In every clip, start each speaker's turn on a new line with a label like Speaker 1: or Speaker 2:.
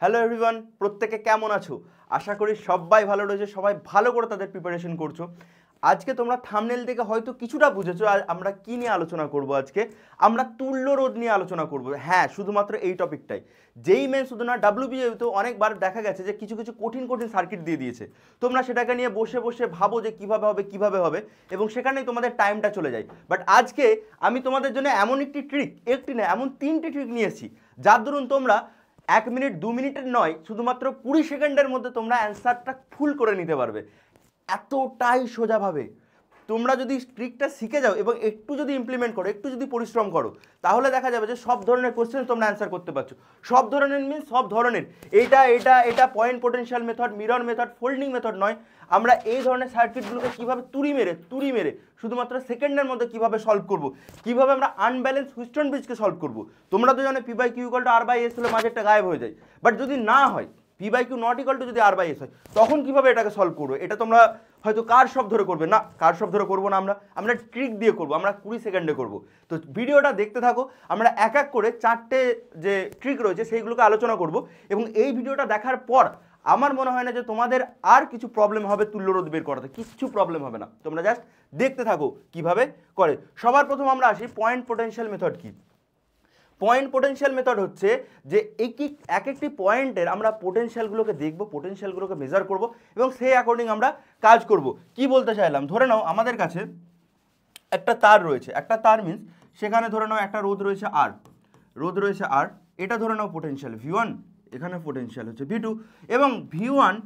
Speaker 1: Hello everyone, প্রত্যেকে কেমন আছো? আশা করি সবাই ভালো রয়েছে, সবাই ভালো করে তাদের প্রিপারেশন করছো। আজকে তোমরা থাম্বনেল থেকে হয়তো কিছুটা বুঝেছো আর আমরা কি নিয়ে আলোচনা করব। আজকে আমরা তুল্য রোধ নিয়ে আলোচনা করব। হ্যাঁ, শুধুমাত্র এই টপিকটাই। যেই মেন শুধু না, ডাব্লিউবিএতে অনেকবার দেখা গেছে যে কিছু কিছু কঠিন কঠিন সার্কিট দিয়ে দিয়েছে। তোমরা সেটাকে নিয়ে বসে বসে ভাবো যে কিভাবে হবে এবং সেখানেই তোমাদের টাইমটা চলে যায়। বাট আজকে আমি তোমাদের জন্য এমন একটি ট্রিক, একটি না এমন 3টি ট্রিক নিয়ে এসেছি, যার দরুন তোমরা 1 মিনিট 2 মিনিটের নয়, শুধুমাত্র 20 সেকেন্ডের মধ্যে তোমরা অ্যান্সারটা ফুল করে নিতে পারবে। এতটাই সোজাভাবে তোমরা যদি ট্রিকটা শিখে যাও এবং একটু যদি ইমপ্লিমেন্ট করো, একটু যদি পরিশ্রম করো, তাহলে দেখা যাবে যে সব ধরনের কোশ্চেন তোমরা অ্যান্সার করতে পারছো। সব ধরনের মিনস সব ধরনের। এটা point potential method, mirror method, folding method নয়। আমরা এই ধরনের সার্কিটগুলোকে কীভাবে তুড়ি মেরে শুধুমাত্র সেকেন্ডের মধ্যে কীভাবে সলভ করবো, কীভাবে আমরা আনব্যালেন্স হুইস্টন ব্রিজকে সলভ করবো। তোমরা তো জানো P/Q = R/S হলে মাঝেরটা গায়েব হয়ে যায়। বাট যদি না হয়, P/Q ≠ যদি R/S হয়, তখন কিভাবে এটাকে সলভ করবো? এটা তোমরা হয়তো কার সব ধরে করবে না, কার সব ধরে করবো না, আমরা ট্রিক দিয়ে করবো, আমরা 20 সেকেন্ডে করবো। তো ভিডিওটা দেখতে থাকো, আমরা এক এক করে 4টে যে ট্রিক রয়েছে সেইগুলোকে আলোচনা করব। এবং এই ভিডিওটা দেখার পর আমার মনে হয় না যে তোমাদের আর কিছু প্রবলেম হবে তুল্য রোধ বের করাতে, কিচ্ছু প্রবলেম হবে না। তোমরা জাস্ট দেখতে থাকো কিভাবে করে। সবার প্রথম আমরা আসি পয়েন্ট পোটেনশিয়াল মেথড কি। পয়েন্ট পোটেনশিয়াল মেথড হচ্ছে যে এক একটি পয়েন্টের আমরা পোটেনশিয়ালগুলোকে দেখব, পোটেনশিয়ালগুলোকে মেজার করব এবং সেই অ্যাকর্ডিং আমরা কাজ করব। কি বলতে চাইলাম, ধরে নাও আমাদের কাছে একটা তার রয়েছে, একটা তার মিন্স সেখানে ধরে নাও একটা রোধ রয়েছে আর, এটা ধরে নাও পোটেনশিয়াল V1, এখানে পোটেনশিয়াল হচ্ছে V2 এবং V1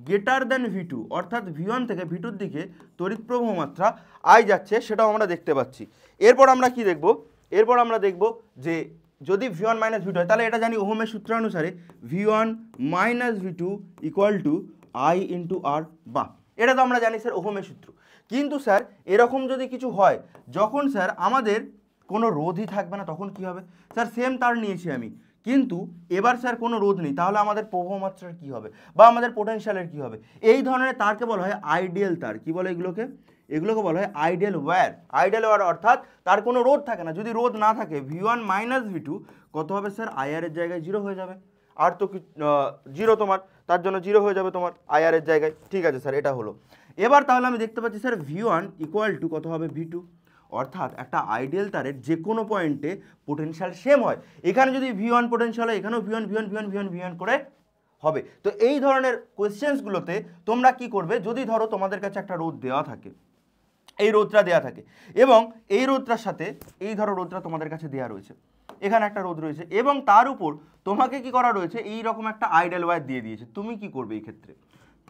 Speaker 1: গ্রেটার দেন V2, অর্থাৎ V1 থেকে V2-র দিকে তড়িৎ প্রবাহ মাত্রা I যাচ্ছে, সেটাও আমরা দেখতে পাচ্ছি। এরপর আমরা কি দেখব? এরপর আমরা দেখব যে যদি V1 - V2 হয়, তাহলে এটা জানি ওহমের সূত্রানুসারে V1 - V2 = I × R, বা এটা তো আমরা জানি স্যার ওহমের সূত্র। কিন্তু স্যার এরকম যদি কিছু হয়, যখন স্যার আমাদের কোনো রোধই থাকবে না, তখন কি হবে? স্যার সেম তার নিয়েছি আমি, কিন্তু এবার স্যার কোনো রোধ নেই, তাহলে আমাদের প্রবাহ মাত্রার কী হবে বা আমাদের পোটেনশিয়ালের কী হবে? এই ধরনের তারকে বলা হয় আইডিয়াল তার। কি বলে এগুলোকে? এগুলোকে বলা হয় আইডিয়াল ওয়্যার। আইডিয়াল ওয়্যার অর্থাৎ তার কোনো রোধ থাকে না। যদি রোধ না থাকে, V1 - V2 কত হবে স্যার? IR এর জায়গায় 0 হয়ে যাবে। আর তো 0 তোমার, তার জন্য 0 হয়ে যাবে তোমার IR এর জায়গায়। ঠিক আছে স্যার, এটা হলো। এবার তাহলে আমি দেখতে পাচ্ছি স্যার V1 = কত হবে? V2, অর্থাৎ একটা আইডিয়াল তারের যে কোনো পয়েন্টে পোটেনশিয়াল সেম হয়। এখানে যদি V1 পোটেনশিয়াল হয়, এখানেও V1 করে হবে। তো এই ধরনের কোয়েশ্চেন্সগুলোতে তোমরা কি করবে? যদি ধরো তোমাদের কাছে একটা রোধ দেওয়া থাকে, এই রোধটা দেওয়া থাকে এবং এই রোধটার সাথে এই ধরো রোধটা তোমাদের কাছে দেওয়া রয়েছে, এখানে একটা রোধ রয়েছে এবং তার উপর তোমাকে কি করা রয়েছে? এই রকম একটা আইডিয়াল ওয়্যার দিয়ে দিয়েছে। তুমি কি করবে এই ক্ষেত্রে?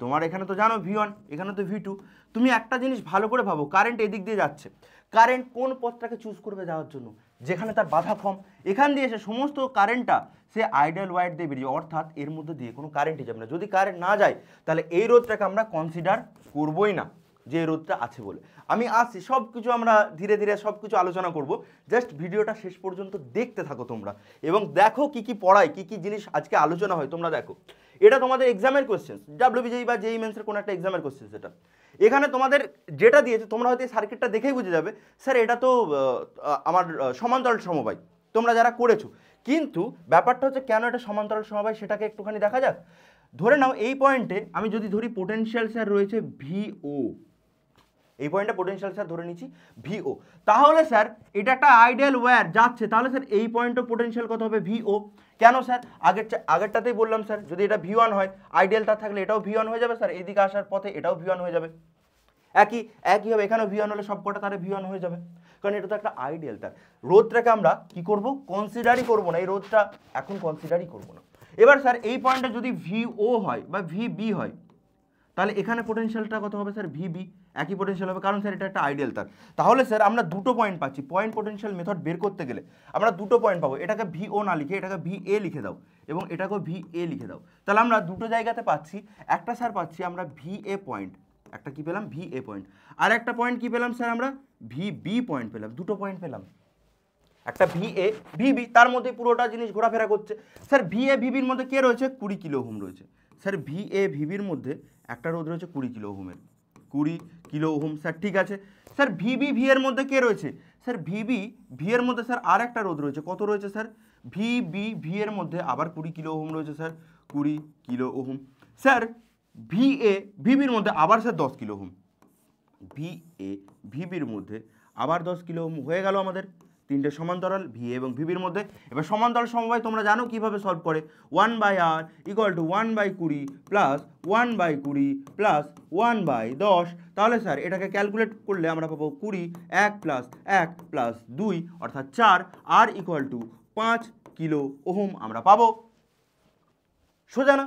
Speaker 1: তোমার এখানে তো জানো V1, এখানে তো V2। তুমি একটা জিনিস ভালো করে ভাবো, কারেন্ট এদিক দিয়ে যাচ্ছে, কারেন্ট কোন পথটাকে চুজ করবে যাওয়ার জন্য? যেখানে তার বাধা কম। এখান দিয়ে এসে সমস্ত কারেন্টটা সে আইডিয়াল ওয়্যার দিয়ে বেরিয়ে, অর্থাৎ এর মধ্যে দিয়ে কোনো কারেন্টই যাবে না। যদি কারেন্ট না যায়, তাহলে এই রোধটাকে আমরা কনসিডার করবোই না, যে রোধটা আছে বলে। আমি আসছি, সব কিছু আমরা ধীরে ধীরে সব কিছু আলোচনা করব। জাস্ট ভিডিওটা শেষ পর্যন্ত দেখতে থাকো তোমরা এবং দেখো কি কি পড়ায়, কি কি জিনিস আজকে আলোচনা হয়, তোমরা দেখো। এটা তোমাদের এক্সামের কোয়েশ্চেন, WBJEE বা JEE মেন্সের কোনো একটা এক্সামের কোয়েশ্চেন। সেটা এখানে তোমাদের যেটা দিয়েছে, তোমরা হয়তো এই সার্কিটটা দেখেই বুঝে যাবে স্যার এটা তো আমার সমান্তরাল সমবায়, তোমরা যারা করেছো। কিন্তু ব্যাপারটা হচ্ছে কেন এটা সমান্তরাল সমবায় সেটাকে একটুখানি দেখা যাক। ধরে নাও এই পয়েন্টে আমি যদি ধরি পোটেনশিয়াল স্যার রয়েছে VO, এই পয়েন্টে পোটেনশিয়াল স্যার ধরে নিচ্ছি VO, তাহলে স্যার এটা একটা আইডিয়াল ওয়্যার যাচ্ছে, তাহলে স্যার এই পয়েন্টে পোটেনশিয়াল কত হবে? VO। কেন স্যার? আগেরটাতেই বললাম স্যার, যদি এটা V1 হয়, আইডিয়ালটা থাকলে এটাও V1 হয়ে যাবে স্যার, এইদিকে আসার পথে এটাও V1 হয়ে যাবে, একই হবে। এখানেও V1 হলে সব কটা তারে V1 হয়ে যাবে, কারণ এটা তো একটা আইডিয়াল তার। রোধটাকে আমরা কি করব? কনসিডারই করব না, এই রোধটা এখন কনসিডারই করব না। এবার স্যার এই পয়েন্টে যদি VO হয় বা VB হয়, তাহলে এখানে পোটেনশিয়ালটা কত হবে স্যার? VB, একই পোটেনশিয়াল হবে, কারণ স্যার এটা একটা আইডিয়াল তার। তাহলে স্যার আমরা দুটো পয়েন্ট পাচ্ছি। পয়েন্ট পোটেনশিয়াল মেথড বের করতে গেলে আমরা দুটো পয়েন্ট পাবো। এটাকে VO না লিখে এটাকে VA লিখে দাও এবং এটাকেও VA লিখে দাও। তাহলে আমরা দুটো জায়গাতে পাচ্ছি। একটা স্যার পাচ্ছি আমরা VA পয়েন্ট, একটা কি পেলাম? VA point. আর একটা পয়েন্ট কি পেলাম স্যার? আমরা VB পয়েন্ট পেলাম। দুটো পয়েন্ট পেলাম, একটা VA VB, তার মধ্যে পুরোটা জিনিস ঘোরাফেরা করছে। স্যার VA VBর মধ্যে কে রয়েছে? 20 কিলো ওহম রয়েছে। স্যার VA VBর মধ্যে একটা রোধ রয়েছে 20 কিলো ওহমের, 20 কিলো ওহম স্যার, ঠিক আছে। স্যার VB V এর মধ্যে কে রয়েছে? স্যার VB V এর মধ্যে স্যার আর একটা রোধ রয়েছে, কত রয়েছে স্যার? ভি এর মধ্যে আবার 20 কিলো ওহম রয়েছে স্যার, 20 কিলো ওহম। স্যার ভিবির মধ্যে আবার স্যার 10 কিলো ওহম, ভিবির মধ্যে আবার 10 কিলো ওহম হয়ে গেল আমাদের তিনটে সমান্তরাল ভি এবং ভিবির মধ্যে। এবার সমান্তরাল সমবায় তোমরা জানো কিভাবে সলভ করে, 1/r equal two 1/20 plus 1/20 plus 1/10। তাহলে স্যার এটাকে ক্যালকুলেট করলে আমরা পাবো 20 1 প্লাস 1 প্লাস 2 অর্থাৎ 4, আর ইকুয়াল টু 5 কিলো ওহম আমরা পাবো। সোজা না?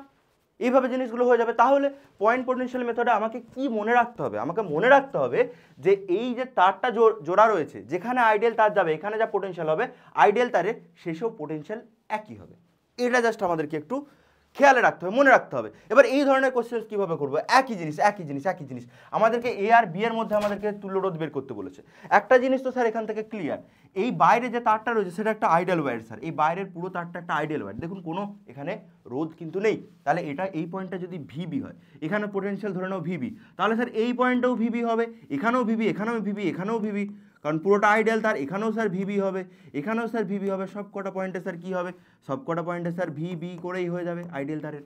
Speaker 1: এইভাবে জিনিসগুলো হয়ে যাবে। তাহলে পয়েন্ট পোটেনশিয়াল মেথডে আমাকে কি মনে রাখতে হবে, আমাকে মনে রাখতে হবে যে এই যে তারটা জোড়া রয়েছে, যেখানে আইডিয়াল তার যাবে এখানে যা পোটেনশিয়াল হবে আইডিয়াল তারের শেষেও পোটেনশিয়াল একই হবে। এটা জাস্ট আমাদেরকে একটু খেয়ালে রাখতে হবে, মনে রাখতে হবে। এবার এই ধরনের কোশ্চেন কিভাবে করবো, একই জিনিস আমাদেরকে এ আর বি এর মধ্যে আমাদেরকে তুল্যরোধ বের করতে বলেছে। একটা জিনিস তো স্যার এখান থেকে ক্লিয়ার, এই বাইরে যে তারটা রয়েছে সেটা একটা আইডিয়াল ওয়্যার স্যার, এই বাইরের পুরো তারটা একটা আইডিয়াল ওয়্যার, দেখুন কোনো এখানে রোধ কিন্তু নেই। তাহলে এটা এই পয়েন্টটা যদি ভিবি হয়, এখানে পোটেনশিয়াল ধরে নাও ভিবি, তাহলে স্যার এই পয়েন্টটাও ভিবি হবে, এখানেও ভিবি, এখানেও ভিবি, এখানেও ভিবি, কারণ পুরোটা আইডিয়াল তার, এখানেও স্যার ভিবি হবে, এখানেও স্যার ভিবি হবে, সব কটা পয়েন্টে স্যার কী হবে, সব কটা পয়েন্টে স্যার ভিবি করেই হয়ে যাবে আইডিয়াল তারের।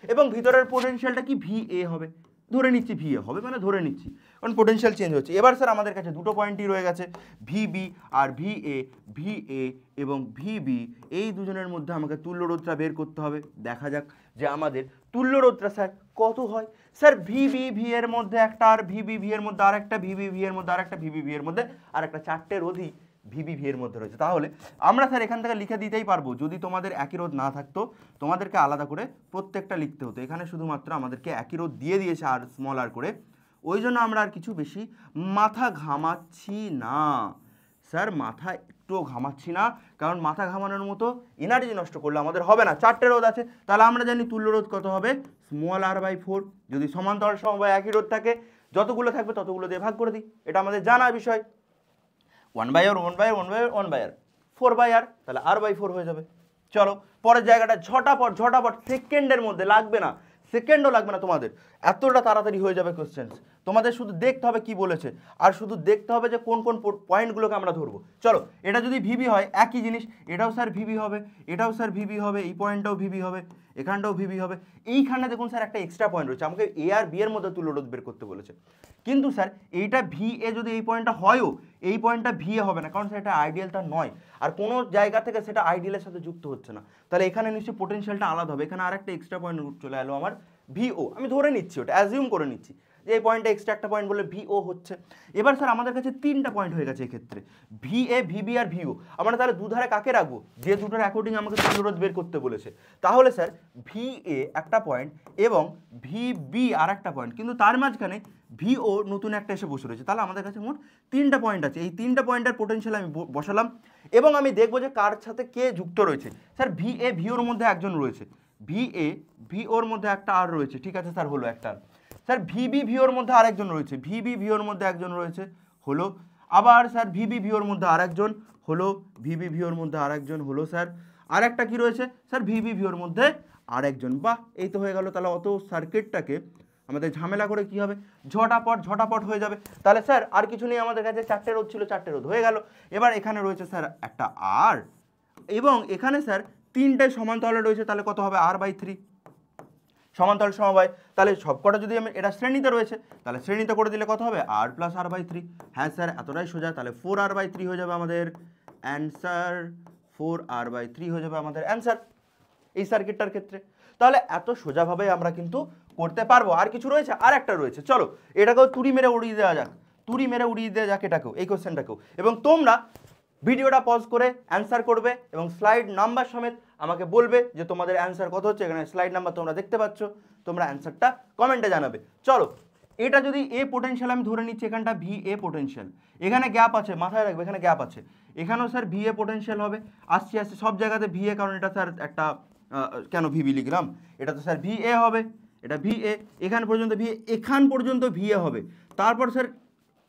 Speaker 1: এবং ভিতরের পোটেনশিয়ালটা কি ভিএ হবে, ধরে নিচ্ছি ভিএ হবে, মানে ধরে নিচ্ছি, কারণ পোটেনশিয়াল চেঞ্জ হচ্ছে। এবার স্যার আমাদের কাছে দুটো পয়েন্টই রয়ে গেছে, ভিবি আর ভিএ এবং ভিবি, এই দুজনের মধ্যে আমাকে তুল্যরোধটা বের করতে হবে। দেখা যাক যে আমাদের তুল্যরোধটা স্যার কত হয়। স্যার ভিবি এর মধ্যে একটা, আর ভিবি এর মধ্যে আরেকটা, ভিবি এর মধ্যে আরেকটা, ভিবি এর মধ্যে আরেকটা, চারটে রোধই ভিবি এর মধ্যে রয়েছে। তাহলে আমরা স্যার এখান থেকে লিখে দিতেই পারবো, যদি তোমাদের একই রোধ না থাকতো তোমাদেরকে আলাদা করে প্রত্যেকটা লিখতে হতো। এখানে শুধুমাত্র আমাদেরকে একই রোধ দিয়ে দিয়েছে আর স্মল আর করে, ওই জন্য আমরা আর কিছু বেশি মাথা ঘামাচ্ছি না স্যার, মাথা একটুও ঘামাচ্ছি না, কারণ মাথা ঘামানোর মতো এনার্জি নষ্ট করলে আমাদের হবে না। চারটে রোধ আছে, তাহলে আমরা জানি তুল্য রোধ কত হবে, স্মল r/4। যদি সমান্তরাল সমবায় একই রোধ থাকে, যতগুলো থাকবে ততগুলো দিয়ে ভাগ করে দিই, এটা আমাদের জানা বিষয়। 1/r 4/r, তাহলে r/4 হয়ে যাবে। চলো পরের জায়গাটা ঝটাপট সেকেন্ডের মধ্যে, লাগবে না, সেকেন্ডও লাগবে না তোমাদের, এতটা তাড়াতাড়ি হয়ে যাবে কোশ্চেন্স। তোমাদের শুধু দেখতে হবে কি বলেছে, আর শুধু দেখতে হবে যে কোন কোন পয়েন্টগুলোকে আমরা ধরবো। চলো এটা যদি ভিবি হয় একই জিনিস, এটাও স্যার ভিবি হবে, এটাও স্যার ভিবি হবে, এই পয়েন্টটাও ভিবি হবে, এখানটাও ভিবি হবে। এইখানে দেখুন স্যার একটা এক্সট্রা পয়েন্ট রয়েছে, আমাকে এ আর বি এর মধ্যে তুল্যরোধ বের করতে বলেছে। কিন্তু স্যার এইটা ভিএ যদি এই পয়েন্টটা হয়ও, এই পয়েন্টটা ভিএ হবে না, কারণ স্যার এটা আইডিয়াল তার নয়, আর কোনো জায়গা থেকে সেটা আইডিয়ালের সাথে যুক্ত হচ্ছে না। তাহলে এখানে নিশ্চয়ই পোটেনশিয়ালটা আলাদা হবে, এখানে আরেকটা এক্সট্রা পয়েন্ট চলে এলো আমার ভিও, আমি ধরে নিচ্ছি, ওটা অ্যাজিউম করে নিচ্ছি যে এই পয়েন্টটা এক্সট্রা একটা পয়েন্ট বলে ভিও হচ্ছে। এবার স্যার আমাদের কাছে তিনটা পয়েন্ট হয়ে গেছে এক্ষেত্রে, ভিএ ভিবি আর ভিও। আমরা তাহলে দুধারে কাকে রাখবো, যে দুটোর অ্যাকর্ডিং আমাকে তুল্যরোধ বের করতে বলেছে। তাহলে স্যার ভিএ একটা পয়েন্ট এবং ভিবি আর একটা পয়েন্ট, কিন্তু তার মাঝখানে ভিও নতুন একটা এসে বসে রয়েছে। তাহলে আমাদের কাছে মোট তিনটা পয়েন্ট আছে, এই তিনটা পয়েন্টের পোটেনশিয়াল আমি বসালাম এবং আমি দেখবো যে কার সাথে কে যুক্ত রয়েছে। স্যার ভিএ ভিওর মধ্যে একজন রয়েছে, ভিওর মধ্যে একটা আর রয়েছে, ঠিক আছে স্যার, হলো একটা। স্যার ভিবি ভিওর মধ্যে আরেকজন রয়েছে, ভিবি ভিওর মধ্যে একজন রয়েছে, হলো। আবার স্যার ভিবি ভিওর মধ্যে আরেকজন হলো, ভিবি ভিওর মধ্যে আরেকজন হলো স্যার। আরেকটা কি রয়েছে স্যার, ভিবি ভিওর মধ্যে আরেকজন। বাহ, এই তো হয়ে গেল। তাহলে অত সার্কিটটাকে আমাদের ঝামেলা করে কি হবে, ঝটাপট হয়ে যাবে। তাহলে স্যার আর কিছু নেই, আমাদের কাছে চারটে রোধ ছিল, চারটে রোধ হয়ে গেল। এবার এখানে রয়েছে স্যার একটা আর, এবং এখানে স্যার তিনটে সমান্তরালে রয়েছে, তাহলে কত হবে, r/3 সমান্তরাল সমবায়। তাহলে সবকটা যদি আমি, এটা শ্রেণীতে রয়েছে, তাহলে শ্রেণীতে করে দিলে কত হবে, r + r/3। হ্যাঁ স্যার এতটাই সোজা, তাহলে 4r/3 হয়ে যাবে আমাদের অ্যান্সার, 4r/3 হয়ে যাবে আমাদের অ্যান্সার এই সার্কিটটার ক্ষেত্রে। তাহলে এত সোজাভাবে আমরা কিন্তু করতে পারবো। আর কিছু রয়েছে, আর একটা রয়েছে, চলো এটাকেও তুড়ি মেরে উড়িয়ে দেওয়া যাক এটাকেও, এই কোশ্চেনটাকেও। এবং তোমরা ভিডিওটা পজ করে অ্যান্সার করবে এবং স্লাইড নাম্বার সমেত আমাকে বলবে যে তোমাদের অ্যান্সার কত হচ্ছে। এখানে স্লাইড নাম্বার তোমরা দেখতে পাচ্ছ, তোমরা অ্যান্সারটা কমেন্টে জানাবে। চলো এটা যদি এ পোটেনশিয়াল আমি ধরে নিচ্ছি, এখানটা ভি এ পোটেনশিয়াল, এখানে গ্যাপ আছে, মাথায় রাখবে এখানে গ্যাপ আছে, এখানেও স্যার ভি এ পোটেনশিয়াল হবে। আসছি সব জায়গাতে ভি এ, কারণ এটা স্যার একটা কেন ভিবি লিখলাম, এটা তো স্যার ভি এ হবে, এটা ভি এ, এখান পর্যন্ত ভি এ, এখান পর্যন্ত ভি এ হবে। তারপর স্যার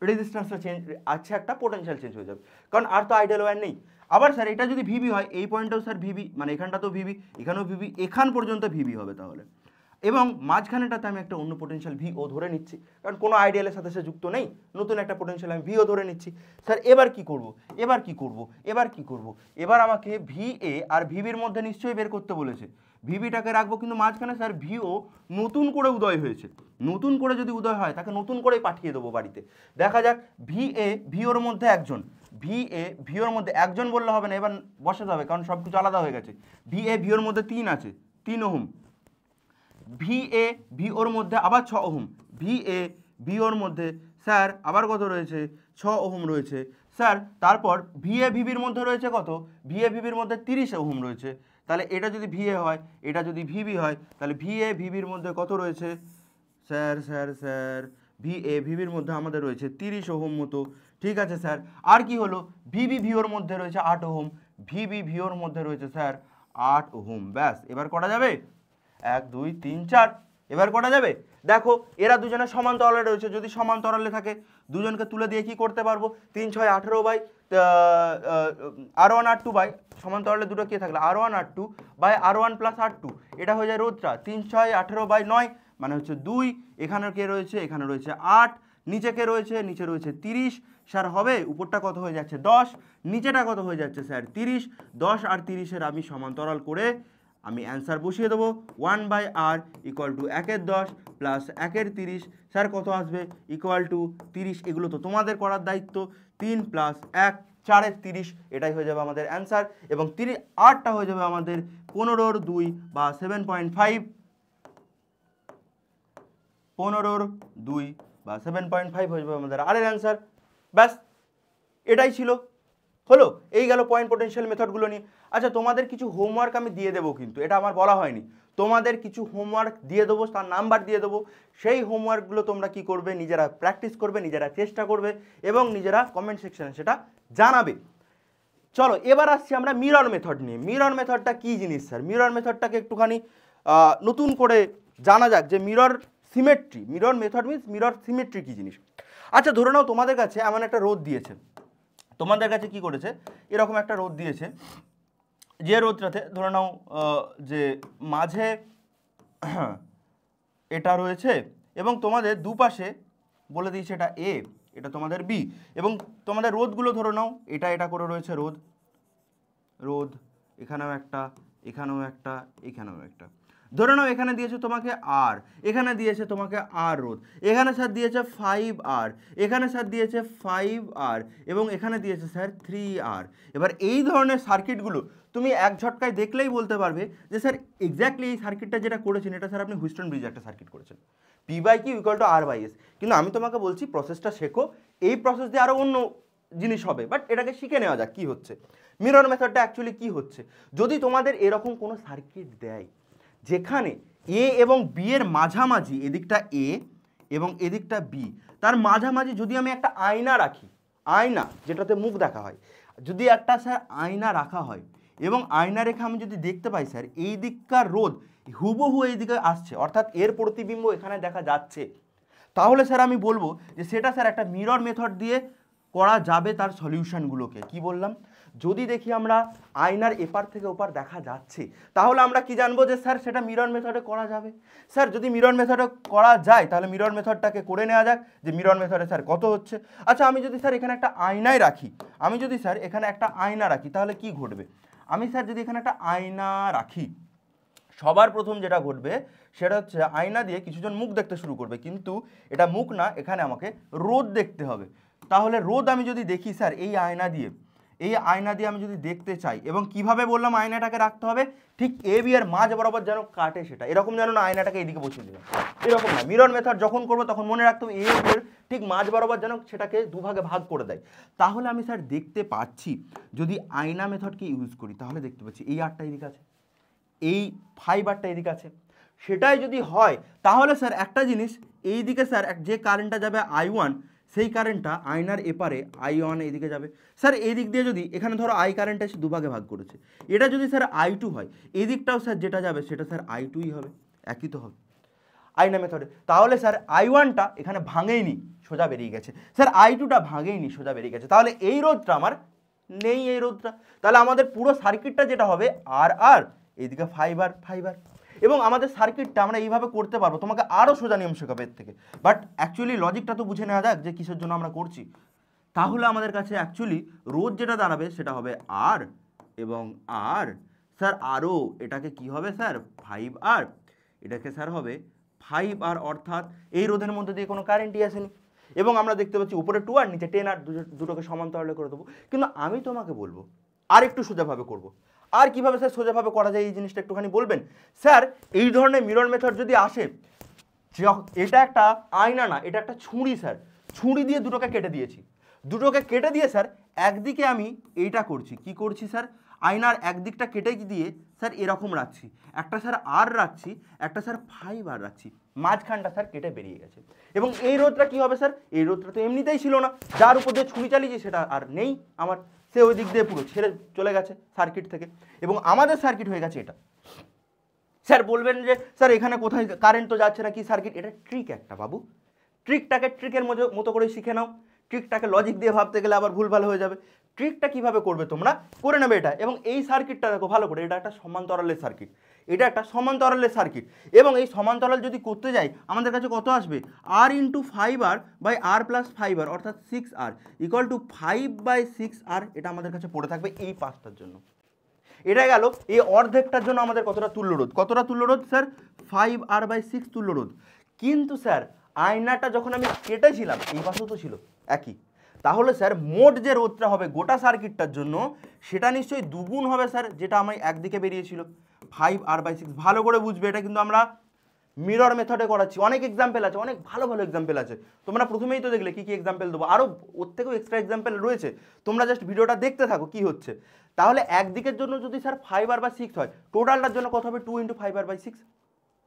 Speaker 1: রেজিস্ট্যান্সটা চেঞ্জ আছে, একটা পোটেনশিয়াল চেঞ্জ হয়ে যাবে, কারণ আর তো আইডিয়াল ওয়্যার নেই। আবার স্যার এটা যদি ভিবি হয়, এই পয়েন্টটাও স্যার ভিবি, মানে এখানটা তো ভিবি, এখানেও ভিবি, এখান পর্যন্ত ভিবি হবে। তাহলে এবং মাঝখানেটাতে আমি একটা অন্য পোটেনশিয়াল ভিও ধরে নিচ্ছি, কারণ কোনো আইডিয়ালের সাথে সে যুক্ত নেই, নতুন একটা পোটেনশিয়াল আমি ভিও ধরে নিচ্ছি। স্যার এবার কি করব, এবার কি করব, এবার কি করব, এবার আমাকে ভিএ আর ভিবির মধ্যে নিশ্চয়ই বের করতে বলেছে। ভিবিটাকে রাখবো, কিন্তু মাঝখানে স্যার ভিও নতুন করে উদয় হয়েছে, নতুন করে যদি উদয় হয় তাকে নতুন করেই পাঠিয়ে দেবো বাড়িতে। দেখা যাক ভিএ ভিওর মধ্যে একজন, ভিএ ভিওর মধ্যে একজন বললে হবে না, এবার বসাতে হবে, কারণ সব কিছু আলাদা হয়ে গেছে। ভিএ ভিওর মধ্যে 3 আছে, 3 ওহম। ভিএ ভিওর মধ্যে আবার 6 ওহম, ভিএ ভিওর মধ্যে স্যার আবার কত রয়েছে, 6 ওহম রয়েছে স্যার। তারপর ভিএ ভিবির মধ্যে রয়েছে কত, ভিএ ভিবির মধ্যে 30 ওহম রয়েছে। তাহলে এটা যদি ভিএ হয়, এটা যদি ভিবি হয়, তাহলে ভিএ ভিবির মধ্যে কত রয়েছে স্যার, স্যার স্যার ভিএ ভিবির মধ্যে আমাদের রয়েছে 30 ওহম মতো। ঠিক আছে স্যার, আর কি হলো, ভিবি ভিওর মধ্যে রয়েছে 8 ওহম, ভিবি ভিওর মধ্যে রয়েছে স্যার 8 ওহম। ব্যাস, এবার করা যাবে, 1 2 3 4, এবার করা যাবে। দেখো এরা দুজনে সমান্তরালে রয়েছে, যদি সমান্তরালে থাকে দুজনকে তুলে দিয়ে কি করতে পারবো, 3 6 18 বাই R1 R2 বাই সমান্তরালে দুটো কে থাকলে R1 R2 by R1 plus R2, এটা হয়ে যায় রোধটা 3 6 18 বাই 9 মানে হচ্ছে 2। এখানে কে রয়েছে, এখানে রয়েছে 8, নিচে কে রয়েছে, নিচে রয়েছে 30। স্যার হবে উপরটা কত হয়ে যাচ্ছে 10, নিচেটা কত হয়ে যাচ্ছে স্যার 30। 10 আর 30-এর আমি সমান্তরাল করে আমি অ্যান্সার বসিয়ে দেবো, 1/r equal two 1/10 plus 1/30। Sir কত আসবে, ইকুয়াল টু 30। এগুলো তো তোমাদের করার দায়িত্ব। 3 প্লাস 1 4/30, এটাই হয়ে যাবে আমাদের অ্যান্সার। এবং 8টা হয়ে যাবে আমাদের 15/2 বা 7.5, 15/2 বা 7.5 হয়ে যাবে আমাদের আরের অ্যান্সার। ব্যাস, এটাই ছিল, হলো। এই গেল পয়েন্ট পোটেনশিয়াল মেথডগুলো নিয়ে। আচ্ছা, তোমাদের কিছু হোমওয়ার্ক আমি দিয়ে দেবো, কিন্তু এটা আমার বলা হয়নি, তোমাদের কিছু হোমওয়ার্ক দিয়ে দেবো, তার নাম্বার দিয়ে দেবো। সেই হোমওয়ার্কগুলো তোমরা কি করবে, নিজেরা প্র্যাকটিস করবে, নিজেরা চেষ্টা করবে এবং নিজেরা কমেন্ট সেকশনে সেটা জানাবে। চলো এবার আসছি আমরা মিরর মেথড নিয়ে। মিরর মেথডটা কী জিনিস স্যার, মিরর মেথডটাকে একটুখানি নতুন করে জানা যাক যে mirror symmetry, mirror method means mirror symmetry কী জিনিস। আচ্ছা ধরে নাও তোমাদের কাছে এমন একটা রোধ দিয়েছে, তোমাদের কাছে কি করেছে, এরকম একটা রোধ দিয়েছে, যে রোধটাতে ধরে নাও যে মাঝে এটা রয়েছে এবং তোমাদের দুপাশে বলে দিয়েছে এটা এ, এটা তোমাদের বি, এবং তোমাদের রোধগুলো ধরে নাও এটা এটা করে রয়েছে রোধ, রোধ এখানেও একটা, এখানেও একটা, এখানেও একটা। ধরে নাও এখানে দিয়েছে তোমাকে আর, এখানে দিয়েছে তোমাকে আর রোধ, এখানে স্যার দিয়েছে 5R, এখানে স্যার দিয়েছে 5R এবং এখানে দিয়েছে স্যার 3R। এবার এই ধরনের সার্কিটগুলো তুমি এক ঝটকায় দেখলেই বলতে পারবে যে স্যার এক্স্যাক্টলি এই সার্কিটটা যেটা করেছেন এটা স্যার আপনি হুইস্টন ব্রিজ একটা সার্কিট করেছেন, P/Q ইকুয়াল টু R/S। কিন্তু আমি তোমাকে বলছি প্রসেসটা শেখো, এই প্রসেস দিয়ে আরও অন্য জিনিস হবে, বাট এটাকে শিখে নেওয়া যাক কী হচ্ছে। মিরর মেথডটা অ্যাকচুয়ালি কী হচ্ছে, যদি তোমাদের এরকম কোনো সার্কিট দেয় যেখানে এ এবং বি এর মাঝামাঝি, এদিকটা এ এবং এদিকটা বি, তার মাঝামাঝি যদি আমি একটা আয়না রাখি, আয়না যেটাতে মুখ দেখা হয়, যদি একটা স্যার আয়না রাখা হয় এবং আয়না রেখে আমি যদি দেখতে পাই স্যার এই দিককার রোধ হুবহু এই দিকে আসছে, অর্থাৎ এর প্রতিবিম্ব এখানে দেখা যাচ্ছে, তাহলে স্যার আমি বলবো যে সেটা স্যার একটা মিরর মেথড দিয়ে করা যাবে তার সলিউশনগুলোকে। কি বললাম, যদি দেখি আমরা আয়নার এপার থেকে ওপার দেখা যাচ্ছে, তাহলে আমরা কি জানবো যে স্যার সেটা মিরর মেথডে করা যাবে। স্যার যদি মিরর মেথডে করা যায় তাহলে মিরর মেথডটাকে করে নেওয়া যাক যে মিরর মেথডে স্যার কত হচ্ছে। আচ্ছা আমি যদি স্যার এখানে একটা আয়নায় রাখি, আমি যদি স্যার এখানে একটা আয়না রাখি তাহলে কি ঘটবে, আমি স্যার যদি এখানে একটা আয়না রাখি, সবার প্রথম যেটা ঘটবে সেটা হচ্ছে আয়না দিয়ে কিছুজন মুখ দেখতে শুরু করবে, কিন্তু এটা মুখ না, এখানে আমাকে রোদ দেখতে হবে। তাহলে রোদ আমি যদি দেখি স্যার এই আয়না দিয়ে, এই আয়না দিয়ে আমি যদি দেখতে চাই, এবং কিভাবে বললাম আয়নাটাকে রাখতে হবে, ঠিক এ বি এর মাঝ বরাবর যেন কাটে, সেটা এরকম যেন না আয়নাটাকে এইদিকে বসিয়ে দেবে, এরকম না। মিরর মেথড যখন করবো তখন মনে রাখতে হবে এ বি এর ঠিক মাঝ বরাবর যেন সেটাকে দুভাগে ভাগ করে দেয়। তাহলে আমি স্যার দেখতে পাচ্ছি যদি আয়না মেথডকে ইউজ করি তাহলে দেখতে পাচ্ছি এই আরটা এদিকে আছে, এই 5Rটা এদিকে আছে। সেটাই যদি হয় তাহলে স্যার একটা জিনিস, এই দিকে স্যার যে কারেন্টটা যাবে I1, সেই কারেন্টটা আয়নার এপারে I1 এইদিকে যাবে। স্যার এই দিক দিয়ে যদি এখানে ধরো I কারেন্টটা এসে দুভাগে ভাগ করেছে, এটা যদি স্যার I2 হয়, এই দিকটাও স্যার যেটা যাবে সেটা স্যার I2ই হবে, একই তো হবে আয়না মেথডে। তাহলে স্যার I1টা এখানে ভাঙেইনি, সোজা বেরিয়ে গেছে, স্যার I2টা ভাঙেইনি, সোজা বেরিয়ে গেছে, তাহলে এই রোধটা আমার নেই, এই রোধটা। তাহলে আমাদের পুরো সার্কিটটা যেটা হবে আর এইদিকে 5R, এবং আমাদের সার্কিটটা আমরা এইভাবে করতে পারবো, তোমাকে আরও সোজা নিয়ম শেখাবে এর থেকে। বাট অ্যাকচুয়ালি লজিকটা তো বুঝে নেওয়া যাক যে কিসের জন্য আমরা করছি। তাহলে আমাদের কাছে অ্যাকচুয়ালি রোধ যেটা দাঁড়াবে সেটা হবে আর এবং আর স্যার আরও এটাকে কি হবে স্যার 5R, এটাকে স্যার হবে 5R, অর্থাৎ এই রোধের মধ্যে দিয়ে কোনো কারেন্টই আসেনি। এবং আমরা দেখতে পাচ্ছি উপরে 2R নিচে 10R, দুটোকে সমান্তরালে করে দেবো। কিন্তু আমি তোমাকে বলবো আর একটু সোজাভাবে করব। আর কিভাবে স্যার সোজাভাবে করা যায় এই জিনিসটা একটুখানি বলবেন? স্যার এই ধরনের মিরর মেথড যদি আসে, এটা একটা আয়না না, এটা একটা ছুরি স্যার, ছুরি দিয়ে দুটোকে কেটে দিয়েছি, দুটোকে কেটে দিয়ে স্যার একদিকে আমি এইটা করছি, কি করছি স্যার, আয়নার একদিকটা কেটে দিয়ে স্যার এরকম রাখছি, একটা স্যার আর রাখছি, একটা স্যার 5R রাখছি, মাঝখানটা স্যার কেটে বেরিয়ে গেছে। এবং এই রোধটা কি হবে স্যার, এই রোধটা তো এমনিতেই ছিল না, যার উপর দিয়ে ছুরি চালিয়েছি সেটা আর নেই আমার, সে ওই দিক দিয়ে পুরো ছেড়ে চলে গেছে সার্কিট থেকে, এবং আমাদের সার্কিট হয়ে গেছে এটা। স্যার বলবেন যে স্যার এখানে কোথায় কারেন্ট তো যাচ্ছে না, কি সার্কিট? এটা ট্রিক একটা বাবু, ট্রিকটাকে ট্রিকের মতো করে শিখে নাও। ট্রিকটাকে লজিক দিয়ে ভাবতে গেলে আবার ভুলভাল হয়ে যাবে। ট্রিকটা কিভাবে করবে তোমরা করে নেবে এটা। এবং এই সার্কিটটা দেখো ভালো করে, এটা একটা সমান্তরালের সার্কিট, এটা একটা সমান্তরালের সার্কিট। এবং এই সমান্তরাল যদি করতে যাই আমাদের কাছে কত আসবে, আর into 5R by R plus 5R, অর্থাৎ 6R ইকুয়াল টু 5/6R, এটা আমাদের কাছে পড়ে থাকবে এই পাঁচটার জন্য। এটা গেল এই অর্ধেকটার জন্য আমাদের কতটা তুল্যরোধ, কতটা তুল্যরোধ স্যার 5R/6 তুল্যরোধ। কিন্তু স্যার আয়নাটা যখন আমি কেটেছিলাম এই পাশেও তো ছিল একই, তাহলে স্যার মোট যে রোধটা হবে গোটা সার্কিটটার জন্য সেটা নিশ্চয়ই দুগুণ হবে স্যার, যেটা আমার একদিকে বেরিয়েছিল 5R/6। ভালো করে বুঝবে, এটা কিন্তু আমরা মিরর মেথডে করাচ্ছি। অনেক এক্সাম্পল আছে, অনেক ভালো ভালো এক্সাম্পল আছে, তোমরা প্রথমেই তো দেখলে কি কি এক্সাম্পল দেবো, আরও ওর থেকেও এক্সট্রা এক্সাম্পল রয়েছে, তোমরা জাস্ট ভিডিওটা দেখতে থাকো কি হচ্ছে। তাহলে একদিকের জন্য যদি স্যার 5R/6 হয়, টোটালটার জন্য কত হবে 2 × 5R/6,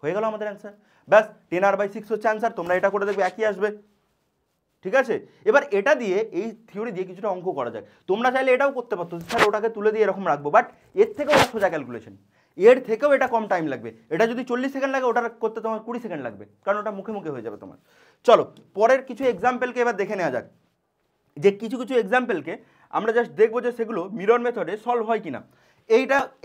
Speaker 1: হয়ে গেল আমাদের অ্যান্সার। ব্যাস 10R/6 হচ্ছে অ্যান্সার, তোমরা এটা করে দেখবে একই আসবে, ঠিক আছে। এবার এটা দিয়ে এই থিওরি দিয়ে কিছুটা অঙ্ক করা যায়, তোমরা চাইলে এটাও করতে পারতো স্যার ওটাকে তুলে দিয়ে এরকম রাখবো, বাট এর থেকেও ওটা সোজা ক্যালকুলেশন, এর থেকেও এটা কম টাইম লাগবে। এটা যদি 40 সেকেন্ড লাগে ওটা করতে তোমার 20 সেকেন্ড লাগবে, কারণ ওটা মুখে মুখে হয়ে যাবে তোমার। চলো পরের কিছু এক্সাম্পলকে এবার দেখে নেওয়া যাক, যে কিছু কিছু এক্সাম্পলকে আমরা জাস্ট দেখবো যে সেগুলো মিরর মেথডে সলভ হয় কিনা।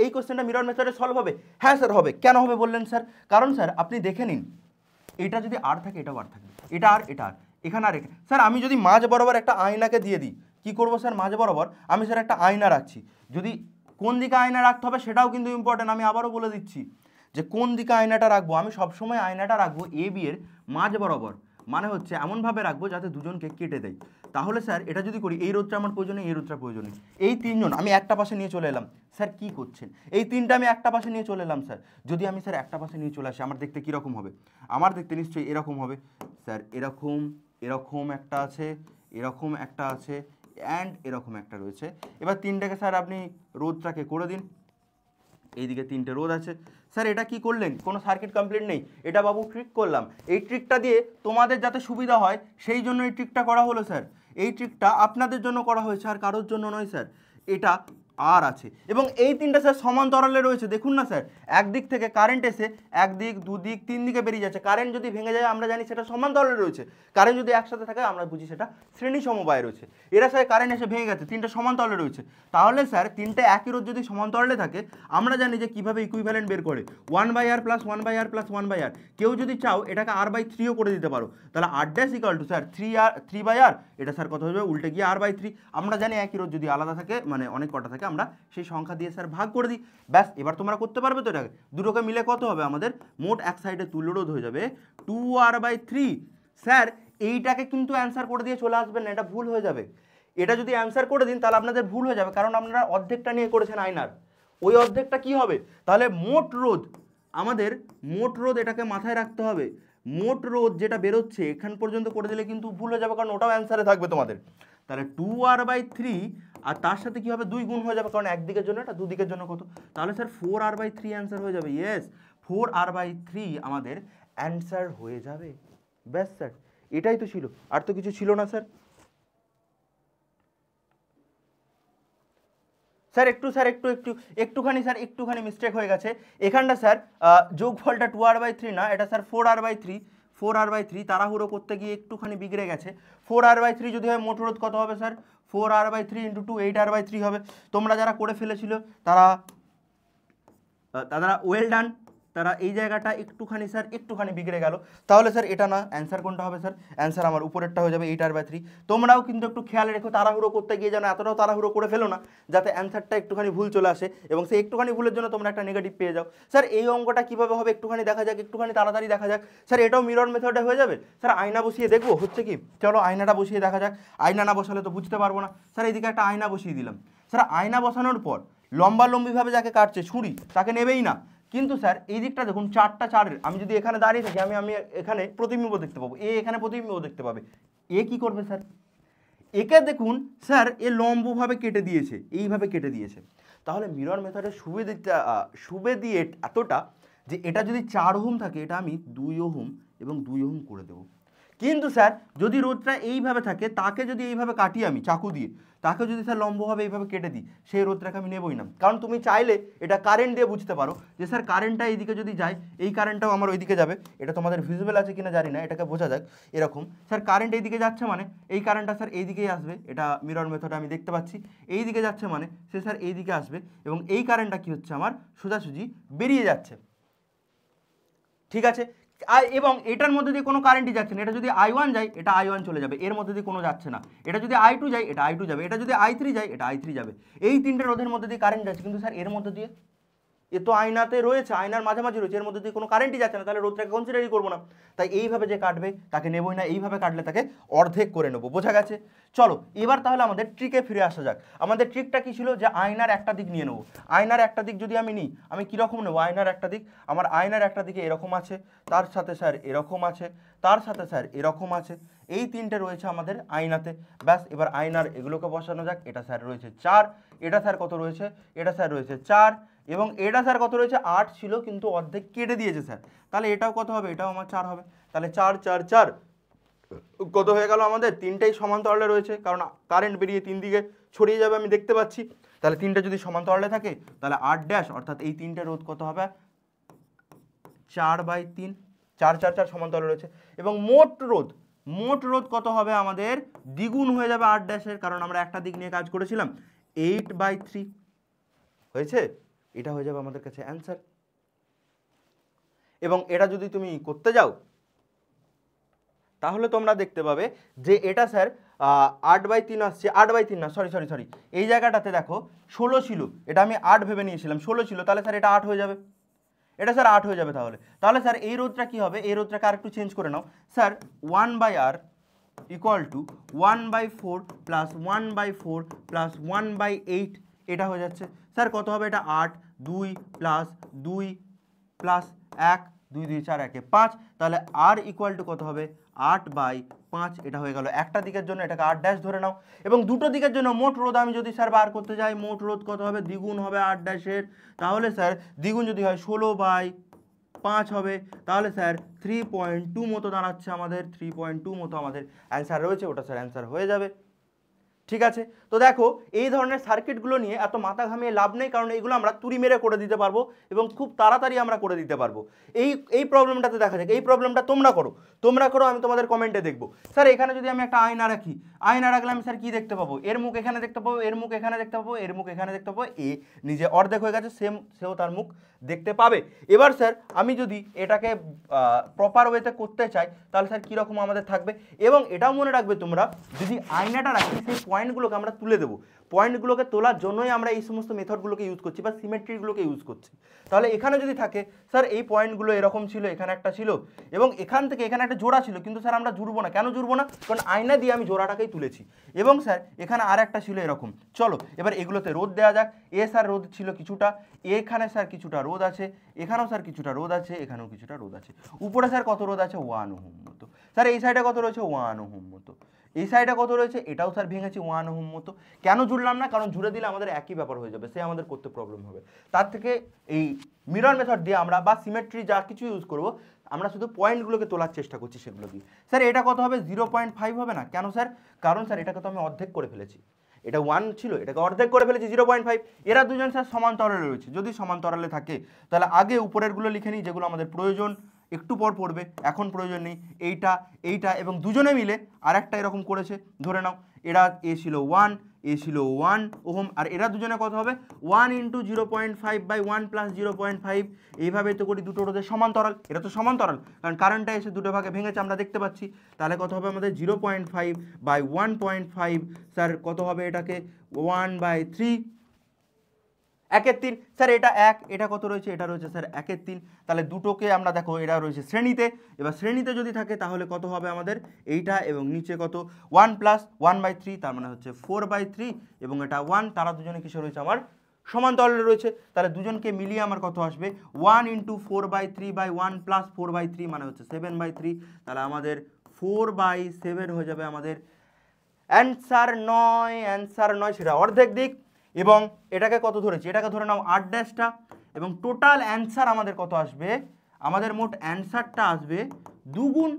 Speaker 1: এই কোশ্চেনটা মিরর মেথডে সলভ হবে? হ্যাঁ স্যার হবে। কেন হবে বললেন স্যার? কারণ স্যার আপনি দেখে নিন, এটা যদি আর থাকে এটাও আর থাকবে, এটা আর এটা আর, এখানে আর এখানে। স্যার আমি যদি মাঝ বরাবর একটা আয়নাকে দিয়ে দিই, কি করবো স্যার, মাঝ বরাবর আমি স্যার একটা আয়না রাখছি, যদি কোন দিকে আয়না রাখতে হবে সেটাও কিন্তু ইম্পর্টেন্ট, আমি আবারও বলে দিচ্ছি যে কোন দিকে আয়নাটা রাখবো। আমি সবসময় আয়নাটা রাখবো এ বি এর মাঝ বরাবর, মানে হচ্ছে এমনভাবে রাখবো যাতে দুজনকে কেটে দেয়। তাহলে স্যার এটা যদি করি, এই রোধটা আমার প্রয়োজনে, এই রোধটা প্রয়োজনে, এই তিনজন আমি একটা পাশে নিয়ে চলে এলাম। স্যার কি করছেন, এই তিনটা আমি একটা পাশে নিয়ে চলে এলাম। স্যার যদি আমি স্যার একটা পাশে নিয়ে চলে আসি আমার দেখতে কীরকম হবে, আমার দেখতে নিশ্চয়ই এরকম হবে স্যার, এরকম এরকম একটা আছে, এরকম একটা আছে, অ্যান্ড এরকম একটা রয়েছে। এবার তিনটাকে স্যার আপনি রোধটাকে করে দিন, এইদিকে তিনটে রোধ আছে। স্যার এটা কি করলেন, কোনো সার্কিট কমপ্লিট নেই, এটা বাবু ট্রিক করলাম। এই ট্রিকটা দিয়ে তোমাদের যাতে সুবিধা হয় সেই জন্য এই ট্রিকটা করা হলো স্যার, এই ট্রিকটা আপনাদের জন্য করা হয়েছে আর কারোর জন্য নয় স্যার। এটা আর আছে এবং এই তিনটা স্যার সমান্তরালে রয়েছে, দেখুন না স্যার, একদিক থেকে কারেন্ট এসে একদিক দুদিক তিন দিকে বেরিয়ে যাচ্ছে। কারেন্ট যদি ভেঙে যায় আমরা জানি সেটা সমান্তরালে রয়েছে, কারেন্ট যদি একসাথে থাকে আমরা বুঝি সেটা শ্রেণী সমবায়ে রয়েছে। এরা স্যার কারেন্ট এসে ভেঙে গেছে, তিনটা সমান্তরালে রয়েছে, তাহলে স্যার তিনটে একই রোধ যদি সমান্তরালে থাকে আমরা জানি যে কীভাবে ইকুইভ্যালেন্ট বের করে, 1/r + 1/r + 1/r। কেউ যদি চাও এটাকে r/3ও করে দিতে পারো, তাহলে r' = স্যার 3/r, এটা স্যার কত হবে উল্টে গিয়ে r/3। আমরা জানি একই রোধ যদি আলাদা থাকে মানে অনেক কটা থাকে আমরা সেই সংখ্যা দিয়ে স্যার ভাগ করে দিই, ব্যাস। এবার তোমরা করতে পারবে তো এটাকে, দুটোকে মিলে কত হবে আমাদের মোট এক সাইডে তুল্যরোধ হয়ে যাবে 2r/3। স্যার এইটাকে কিন্তু অ্যান্সার করে দিয়ে চলে আসবেন না, এটা ভুল হয়ে যাবে। এটা যদি অ্যান্সার করে দিন তাহলে আপনাদের ভুল হয়ে যাবে, কারণ আপনারা অর্ধেকটা নিয়ে করেছেন আয়নার, ওই অর্ধেকটা কি হবে তাহলে মোট রোধ, আমাদের মোট রোধ এটাকে মাথায় রাখতে হবে। মোট রোধ যেটা বেরোচ্ছে এখান পর্যন্ত করে দিলে কিন্তু ভুল হয়ে যাবে, কারণ ওটাও অ্যান্সারে থাকবে তোমাদের। তাহলে 2r/3 আর তার সাথে কি হবে 2 গুণ হয়ে যাবে, কারণ একদিকের জন্য এটা দুদিকের জন্য কত, তাহলে স্যার 4r/3 অ্যান্সার হয়ে যাবে। ইয়েস 4r/3 আমাদের অ্যান্সার হয়ে যাবে, ব্যাস স্যার এটাই তো ছিল, আর তো কিছু ছিল না স্যার। স্যার একটুখানি মিস্টেক হয়ে গেছে এখানটা স্যার, যোগফলটা 2r/3 না, এটা স্যার 4r/3 তাড়াহুড়ো করতে গিয়ে একটুখানি বিগড়ে গেছে। 4r/3 যদি হয় মোট রোধ কত হবে স্যার, 4r/3 × 2 8r/3 হবে। তোমরা যারা করে ফেলেছিল তারা ওয়েল ডান, তারা এই জায়গাটা একটুখানি স্যার একটুখানি বিগড়ে গেল, তাহলে স্যার এটা না, অ্যান্সার কোনটা হবে স্যার? অ্যান্সার আমার উপরেরটা হয়ে যাবে 8r/3। তোমরাও কিন্তু একটু খেয়াল রেখো, তাড়াহুড়ো করতে গিয়ে যেন এতটাও তাড়াহুড়ো করে ফেলো না যাতে অ্যান্সারটা একটুখানি ভুল চলে আসে এবং সেই একটুখানি ভুলের জন্য তোমরা একটা নেগেটিভ পেয়ে যাও। স্যার এই অঙ্কটা কীভাবে হবে একটুখানি দেখা যাক, একটুখানি তাড়াতাড়ি দেখা যাক। স্যার এটাও মিরর মেথডে হয়ে যাবে। স্যার আয়না বসিয়ে দেখবো হচ্ছে কি, চলো আয়নাটা বসিয়ে দেখা যাক। আয়না না বসালে তো বুঝতে পারবো না। স্যার এইদিকে একটা আয়না বসিয়ে দিলাম। স্যার আয়না বসানোর পর লম্বালম্বিভাবে যাকে কাটছে ছুরি তাকে নেবেই না, কিন্তু স্যার এই দিকটা দেখুন 4টা 4-এর, আমি যদি এখানে দাঁড়িয়ে থাকি আমি এখানে প্রতিবিম্ব দেখতে পাবো, এখানে প্রতিবিম্ব দেখতে পাবে। কি করবে স্যার? একে দেখুন স্যার এ লম্বভাবে কেটে দিয়েছে, এইভাবে কেটে দিয়েছে। তাহলে মিরর মেথডের সুবিধা এতটা যে এটা যদি 4 ওহম থাকে এটা আমি 2 ওহম এবং 2 ওহম করে দেবো। কিন্তু স্যার যদি রোদটা এইভাবে থাকে, তাকে যদি এইভাবে কাটি আমি চাকু দিয়ে, তাকে যদি স্যার লম্বভাবে এইভাবে কেটে দিই, সেই রোদটাকে আমি নেবই না। কারণ তুমি চাইলে এটা কারেন্ট দিয়ে বুঝতে পারো যে স্যার কারেন্টটা এইদিকে যদি যায়, এই কারেন্টটাও আমার ওইদিকে যাবে। এটা তোমাদের ভিজিবল আছে কিনা জানি না, এটাকে বোঝা যাক এরকম। স্যার কারেন্ট এইদিকে যাচ্ছে মানে এই কারেন্টটা স্যার এইদিকেই আসবে, এটা মিরর মেথডে আমি দেখতে পাচ্ছি। এই দিকে যাচ্ছে মানে সে স্যার এইদিকে আসবে এবং এই কারেন্টটা কি হচ্ছে আমার সোজাসুজি বেরিয়ে যাচ্ছে। ঠিক আছে, এবং এটার মধ্যে দিয়ে কোনো কারেন্টই যাচ্ছে না। এটা যদি I1 যায় এটা I1 চলে যাবে, এর মধ্যে দিয়ে কোনো যাচ্ছে না। এটা যদি I2 যায় এটা I2 যাবে, এটা যদি I3 যায় এটা I3 যাবে। এই 3টে রোধের মধ্যে দিয়ে কারেন্ট যাচ্ছে, কিন্তু স্যার এর মধ্যে দিয়ে এ তো আয়নাতে রয়েছে, আয়নার মাঝামাঝি রয়েছে, এর মধ্যে দিয়ে কোনো কারেন্টই যাচ্ছে না, তাহলে রোধটাকে কনসিডারই করবো না। তাই এইভাবে যে কাটবে তাকে নেবই না, এইভাবে কাটলে তাকে অর্ধেক করে নেবো। বোঝা গেছে? চলো এবার তাহলে আমাদের ট্রিকে ফিরে আসা যাক। আমাদের ট্রিকটা কি ছিল? যে আয়নার একটা দিক নিয়ে নেবো। আয়নার একটা দিক যদি আমি নিই, আমি কীরকম নেবো? আয়নার একটা দিক, আমার আয়নার একটা দিকে এরকম আছে, তার সাথে স্যার এরকম আছে, তার সাথে স্যার এরকম আছে, এই 3টে রয়েছে আমাদের আয়নাতে। ব্যাস এবার আয়নার এগুলোকে বসানো যাক। এটা স্যার রয়েছে 4, এটা স্যার কত রয়েছে? এটা স্যার রয়েছে 4, এবং এটা স্যার কত রয়েছে? 8 ছিল কিন্তু অর্ধেক কেটে দিয়েছে স্যার, তাহলে এটাও কত হবে? এটাও আমার 4 হবে। তাহলে 4 4 4 কত হয়ে গেল আমাদের? 3টেই সমান্তরালে রয়েছে, কারণ কারেন্ট বেরিয়ে 3 দিকে ছড়িয়ে যাবে আমি দেখতে পাচ্ছি। তাহলে 3টে যদি সমান্তরালে থাকে তাহলে 8 অর্থাৎ এই 3টে রোধ কত হবে? 4/3। 4 4 4 সমান্তরালে রয়েছে এবং মোট রোধ কত হবে আমাদের? দ্বিগুণ হয়ে যাবে 8-এর, কারণ আমরা একটা দিক নিয়ে কাজ করেছিলাম। 8/3 হয়েছে, এটা হয়ে যাবে আমাদের কাছে অ্যান্সার। এবং এটা যদি তুমি করতে যাও তাহলে তোমরা দেখতে পাবে যে এটা স্যার 8/3 আসছে, 8/3 না, সরি, এই জায়গাটাতে দেখো 16 ছিল, এটা আমি 8 ভেবে নিয়েছিলাম, 16 ছিল, তাহলে স্যার এটা 8 হয়ে যাবে, এটা স্যার 8 হয়ে যাবে। তাহলে স্যার এই রোধটা কি হবে? এই রোধটাকে আর একটু চেঞ্জ করে নাও sir. 1/r equal to 1/4 plus 1/4 plus 1/8, এটা হয়ে যাচ্ছে স্যার কত হবে? এটা 8, 2 প্লাস 2 প্লাস 1, 2 2 4 1 5, তাহলে r ইকুয়াল টু কত হবে? 8/5। এটা হয়ে গেল একটা দিকের জন্য, এটাকে 8 ধরে নাও। এবং দুটো দিকের জন্য মোট রোধ আমি যদি স্যার বার করতে যাই, মোট রোধ কত হবে? দ্বিগুণ হবে 8-এর, তাহলে স্যার দ্বিগুণ যদি হয় 16/5 হবে, তাহলে স্যার 3.2 মতো দাঁড়াচ্ছে আমাদের, 3.2 মতো আমাদের অ্যান্সার রয়েছে, ওটা স্যার অ্যান্সার হয়ে যাবে। ঠিক আছে, তো দেখো এই ধরনের সার্কিটগুলো নিয়ে এত মাথা ঘামিয়ে লাভ নেই, কারণ এইগুলো আমরা তুড়ি মেরে করে দিতে পারবো এবং খুব তাড়াতাড়ি আমরা করে দিতে পারবো। এই প্রবলেমটাতে দেখা যাক, এই প্রবলেমটা তোমরা করো, আমি তোমাদের কমেন্টে দেখবো। স্যার এখানে যদি আমি একটা আয়না রাখি, আয়না রাখলে আমি স্যার কি দেখতে পাবো? এর মুখ এখানে দেখতে পাবো, এর মুখ এখানে দেখতে পাবো, এর মুখ এখানে দেখতে পাবো, এ নিজে অর্ধেক হয়ে গেছে, সেও তার মুখ দেখতে পাবে। এবার স্যার আমি যদি এটাকে প্রপার ওয়েতে করতে চাই তাহলে স্যার কীরকম আমাদের থাকবে? এবং এটাও মনে রাখবে তোমরা, যদি আয়নাটা রাখি সেই পয়েন্টগুলোকে আমরা তুলে দেবো, পয়েন্টগুলোকে তোলার জন্যই আমরা এই সমস্ত মেথডগুলোকে ইউজ করছি বা সিমেট্রিগুলোকে ইউজ করছি। তাহলে এখানে যদি থাকে স্যার এই পয়েন্টগুলো এরকম ছিল, এখানে একটা ছিল এবং এখান থেকে এখানে একটা জোড়া ছিল, কিন্তু স্যার আমরা জুড়বো না। কেন জুড়বো না? কারণ আয়না দিয়ে আমি জোড়াটাকেই তুলেছি। এবং স্যার এখানে আর একটা ছিল এরকম। চলো এবার এগুলোতে রোধ দেওয়া যাক। স্যার রোধ ছিল কিছুটা, এখানে স্যার কিছুটা রোধ আছে, এখানেও স্যার কিছুটা রোধ আছে, এখানেও কিছুটা রোধ আছে। উপরে স্যার কত রোধ আছে? 1 ওহম মতো। স্যার এই সাইডে কত রয়েছে? 1 ওহম মতো। এই সাইডে কত রয়েছে? এটাও স্যার ভেঙেছি 1 ওহম মতো। কেন জুড়লাম না? কারণ জুড়ে দিলে আমাদের একই ব্যাপার হয়ে যাবে, সে আমাদের করতে প্রবলেম হবে। তার থেকে এই মিরর মেথড দিয়ে আমরা বা সিমেট্রি যা কিছু ইউজ করব, আমরা শুধু পয়েন্টগুলোকে তোলার চেষ্টা করছি সেগুলো দিয়ে। স্যার এটা কত হবে? 0.5 হবে না? কেন স্যার? কারণ স্যার এটাকে তো আমি অর্ধেক করে ফেলেছি, এটা 1 ছিল, এটাকে অর্ধেক করে ফেলেছি 0.5। এরা দুজন স্যার সমান্তরালে রয়েছে, যদি সমান্তরালে থাকে তাহলে আগে উপরেরগুলো লিখে নিই যেগুলো আমাদের প্রয়োজন, একটু পর পড়বে, এখন প্রয়োজন নেই। এইটা এবং দুজনে মিলে আর একটা এরকম করেছে, ধরে নাও এরা এ ছিল 1, এ ছিল 1 ওহম, আর এরা দুজনে কত হবে 1 ইন্টু 0.5/1 প্লাস 0.5। এইভাবে তো করি দুটো রোধের সমান্তরাল, এটা তো সমান্তরাল কারণ কারেন্টটা এসে দুটো ভাগে ভেঙেছে আমরা দেখতে পাচ্ছি। তাহলে কত হবে আমাদের 0.5/1.5, স্যার কত হবে এটাকে 1/3, 1/3 স্যার এটা 1, এটা কত রয়েছে এটা রয়েছে স্যার 1/3। তাহলে দুটোকে আমরা দেখো এরা রয়েছে শ্রেণীতে, এবার শ্রেণীতে যদি থাকে তাহলে কত হবে আমাদের এইটা এবং নিচে কত 1 প্লাস 1/3, তার মানে হচ্ছে 4/3 এবং এটা 1, তারা দুজনে কিসে রয়েছে আমার সমান্তরালে রয়েছে। তাহলে দুজনকে মিলিয়ে আমার কত আসবে 1 ইন্টু 4/3/1 প্লাস 4/3 মানে হচ্ছে 7/3। তাহলে আমাদের 4/7 হয়ে যাবে আমাদের অ্যান্সার 9, অ্যান্সার 9 সেটা অর্ধেক দিক। এবং এটাকে কত ধরেছি, এটাকে ধরে নাও 8 ড্যাশটা, এবং টোটাল অ্যান্সার আমাদের কত আসবে, আমাদের মোট অ্যান্সারটা আসবে 2 গুণ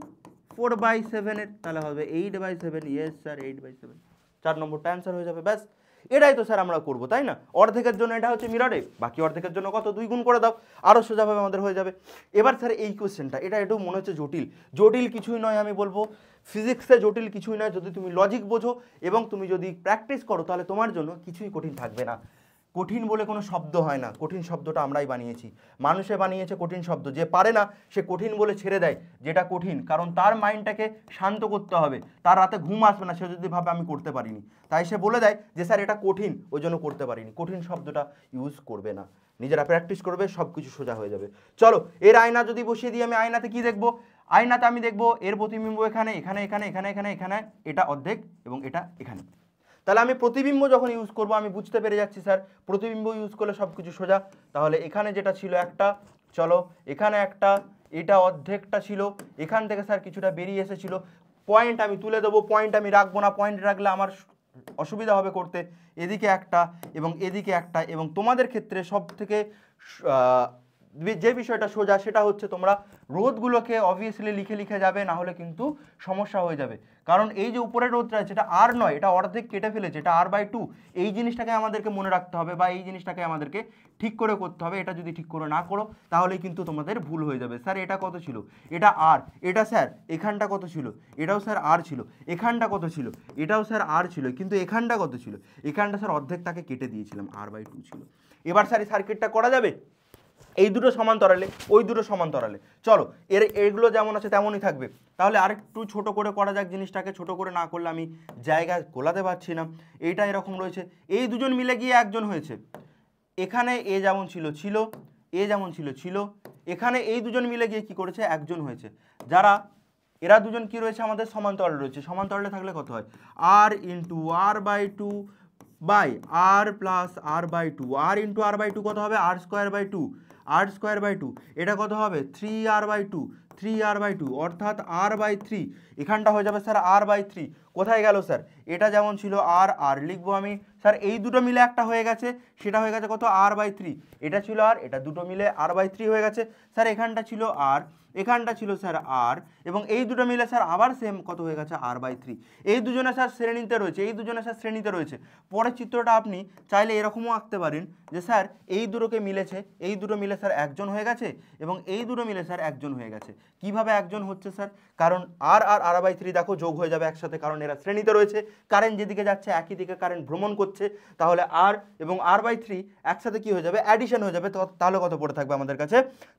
Speaker 1: 4/7 তাহলে হবে 8/7। ইয়েস স্যার 8/7, 4 নম্বরটা অ্যান্সার হয়ে যাবে। ব্যাস এটাই তো স্যার আমরা করবো, তাই না? অর্ধেকের জন্য এটা হচ্ছে মিররে, বাকি অর্ধেকের জন্য কত 2 গুণ করে দাও, আরও সোজাভাবে আমাদের হয়ে যাবে। এবার স্যার এই কোশ্চেনটা, এটা একটু মনে হচ্ছে জটিল, জটিল কিছুই নয়, আমি বলবো ফিজিক্সে জটিল কিছুই নয়। যদি তুমি লজিক বোঝো এবং তুমি যদি প্র্যাকটিস করো তাহলে তোমার জন্য কিছুই কঠিন থাকবে না। কঠিন বলে কোনো শব্দ হয় না, কঠিন শব্দটা আমরাই বানিয়েছি, মানুষে বানিয়েছে কঠিন শব্দ। যে পারে না সে কঠিন বলে ছেড়ে দেয় যেটা কঠিন, কারণ তার মাইন্ডটাকে শান্ত করতে হবে, তার রাতে ঘুম আসবে না সে যদি ভাবে আমি করতে পারিনি, তাই সে বলে দেয় যে স্যার এটা কঠিন ওই জন্য করতে পারিনি। কঠিন শব্দটা ইউজ করবে না, নিজেরা প্র্যাকটিস করবে, সব কিছু সোজা হয়ে যাবে। চলো এর আয়না যদি বসিয়ে দিই, আমি আয়নাতে কি দেখবো, আয়নাতে আমি দেখবো এর প্রতিবিম্ব এখানে এখানে এখানে এখানে এখানে এখানে, এটা অর্ধেক এবং এটা এখানে। তাহলে আমি প্রতিবিম্ব যখন ইউজ করব আমি বুঝতে পেরে যাচ্ছি স্যার প্রতিবিম্ব ইউজ করলে সব কিছু সোজা। তাহলে এখানে যেটা ছিল একটা, চলো এখানে একটা, এটা অর্ধেকটা ছিল, এখান থেকে স্যার কিছুটা বেরিয়ে এসেছিল, পয়েন্ট আমি তুলে দেবো, পয়েন্ট আমি রাখবো না, পয়েন্ট রাখলে আমার অসুবিধা হবে করতে। এদিকে একটা এবং এদিকে একটা, এবং তোমাদের ক্ষেত্রে সব থেকে যে বিষয়টা সোজা সেটা হচ্ছে তোমরা রোধগুলোকে অবভিয়াসলি লিখে লিখে যাবে, না হলে কিন্তু সমস্যা হয়ে যাবে। কারণ এই যে উপরের রোধটা আছে এটা আর নয়, এটা অর্ধেক কেটে ফেলেছে, এটা r/2। এই জিনিসটাকে আমাদেরকে মনে রাখতে হবে বা এই জিনিসটাকে আমাদেরকে ঠিক করে করতে হবে। এটা যদি ঠিক করে না করো তাহলে কিন্তু তোমাদের ভুল হয়ে যাবে। স্যার এটা কত ছিল, এটা আর, এটা স্যার এখানটা কত ছিল, এটাও স্যার আর ছিল, এখানটা কত ছিল, এটাও স্যার আর ছিল, কিন্তু এখানটা কত ছিল, এখানটা স্যার অর্ধেকটাকে কেটে দিয়েছিলাম, r/2 ছিল। এবার স্যার এই সার্কিটটা করা যাবে, এই দুটো সমান্তরালে ওই দুটো সমান্তরালে, চলো এগুলো যেমন আছে তেমনই থাকবে। তাহলে আরেকটু ছোট করে করা যাক জিনিসটাকে, ছোট করে না করলে আমি জায়গা গোলাতে পারছি না। এইটা এরকম রয়েছে, এই দুজন মিলে গিয়ে একজন হয়েছে, এখানে এ যেমন ছিল ছিল, এ যেমন ছিল ছিল, এখানে এই দুজন মিলে গিয়ে কি করেছে একজন হয়েছে। যারা এরা দুজন কি রয়েছে আমাদের সমান্তরালে রয়েছে, সমান্তরালে থাকলে কত হয় r into r/2 by r plus r/2, r into r/2 কত হবে r²/2, r²/2, এটা কত হবে 3r/2, 3r/2 অর্থাৎ r/3, এখানটা হয়ে যাবে স্যার r/3। কোথায় গেল স্যার, এটা যেমন ছিল আর আর লিখবো আমি, স্যার এই দুটো মিলে একটা হয়ে গেছে, সেটা হয়ে গেছে কত r/3, এটা ছিল আর, এটা দুটো মিলে r/3 হয়ে গেছে। স্যার এখানটা ছিল আর, এখানটা ছিল স্যার আর, এবং এই দুটো মিলে স্যার আবার সেম কত হয়ে গেছে r/3। এই দুজনে স্যার শ্রেণীতে রয়েছে, এই দুজনে স্যার শ্রেণীতে রয়েছে। পরের চিত্রটা আপনি চাইলে এরকমও আঁকতে পারেন যে স্যার এই দুটোকে মিলেছে, এই দুটো মিলে স্যার একজন হয়ে গেছে এবং এই দুটো মিলে স্যার একজন হয়ে গেছে। কিভাবে একজন হচ্ছে স্যার, কারণ আর আর r/3 দেখো যোগ হয়ে যাবে একসাথে, কারণ এরা শ্রেণীতে রয়েছে, কারেন্ট যেদিকে যাচ্ছে একই দিকে কারেন্ট ভ্রমণ করছে, তাহলে আর এবং r/3 একসাথে কি হয়ে যাবে অ্যাডিশন হয়ে যাবে। তাহলে কত পড়ে থাকবে আমাদের কাছে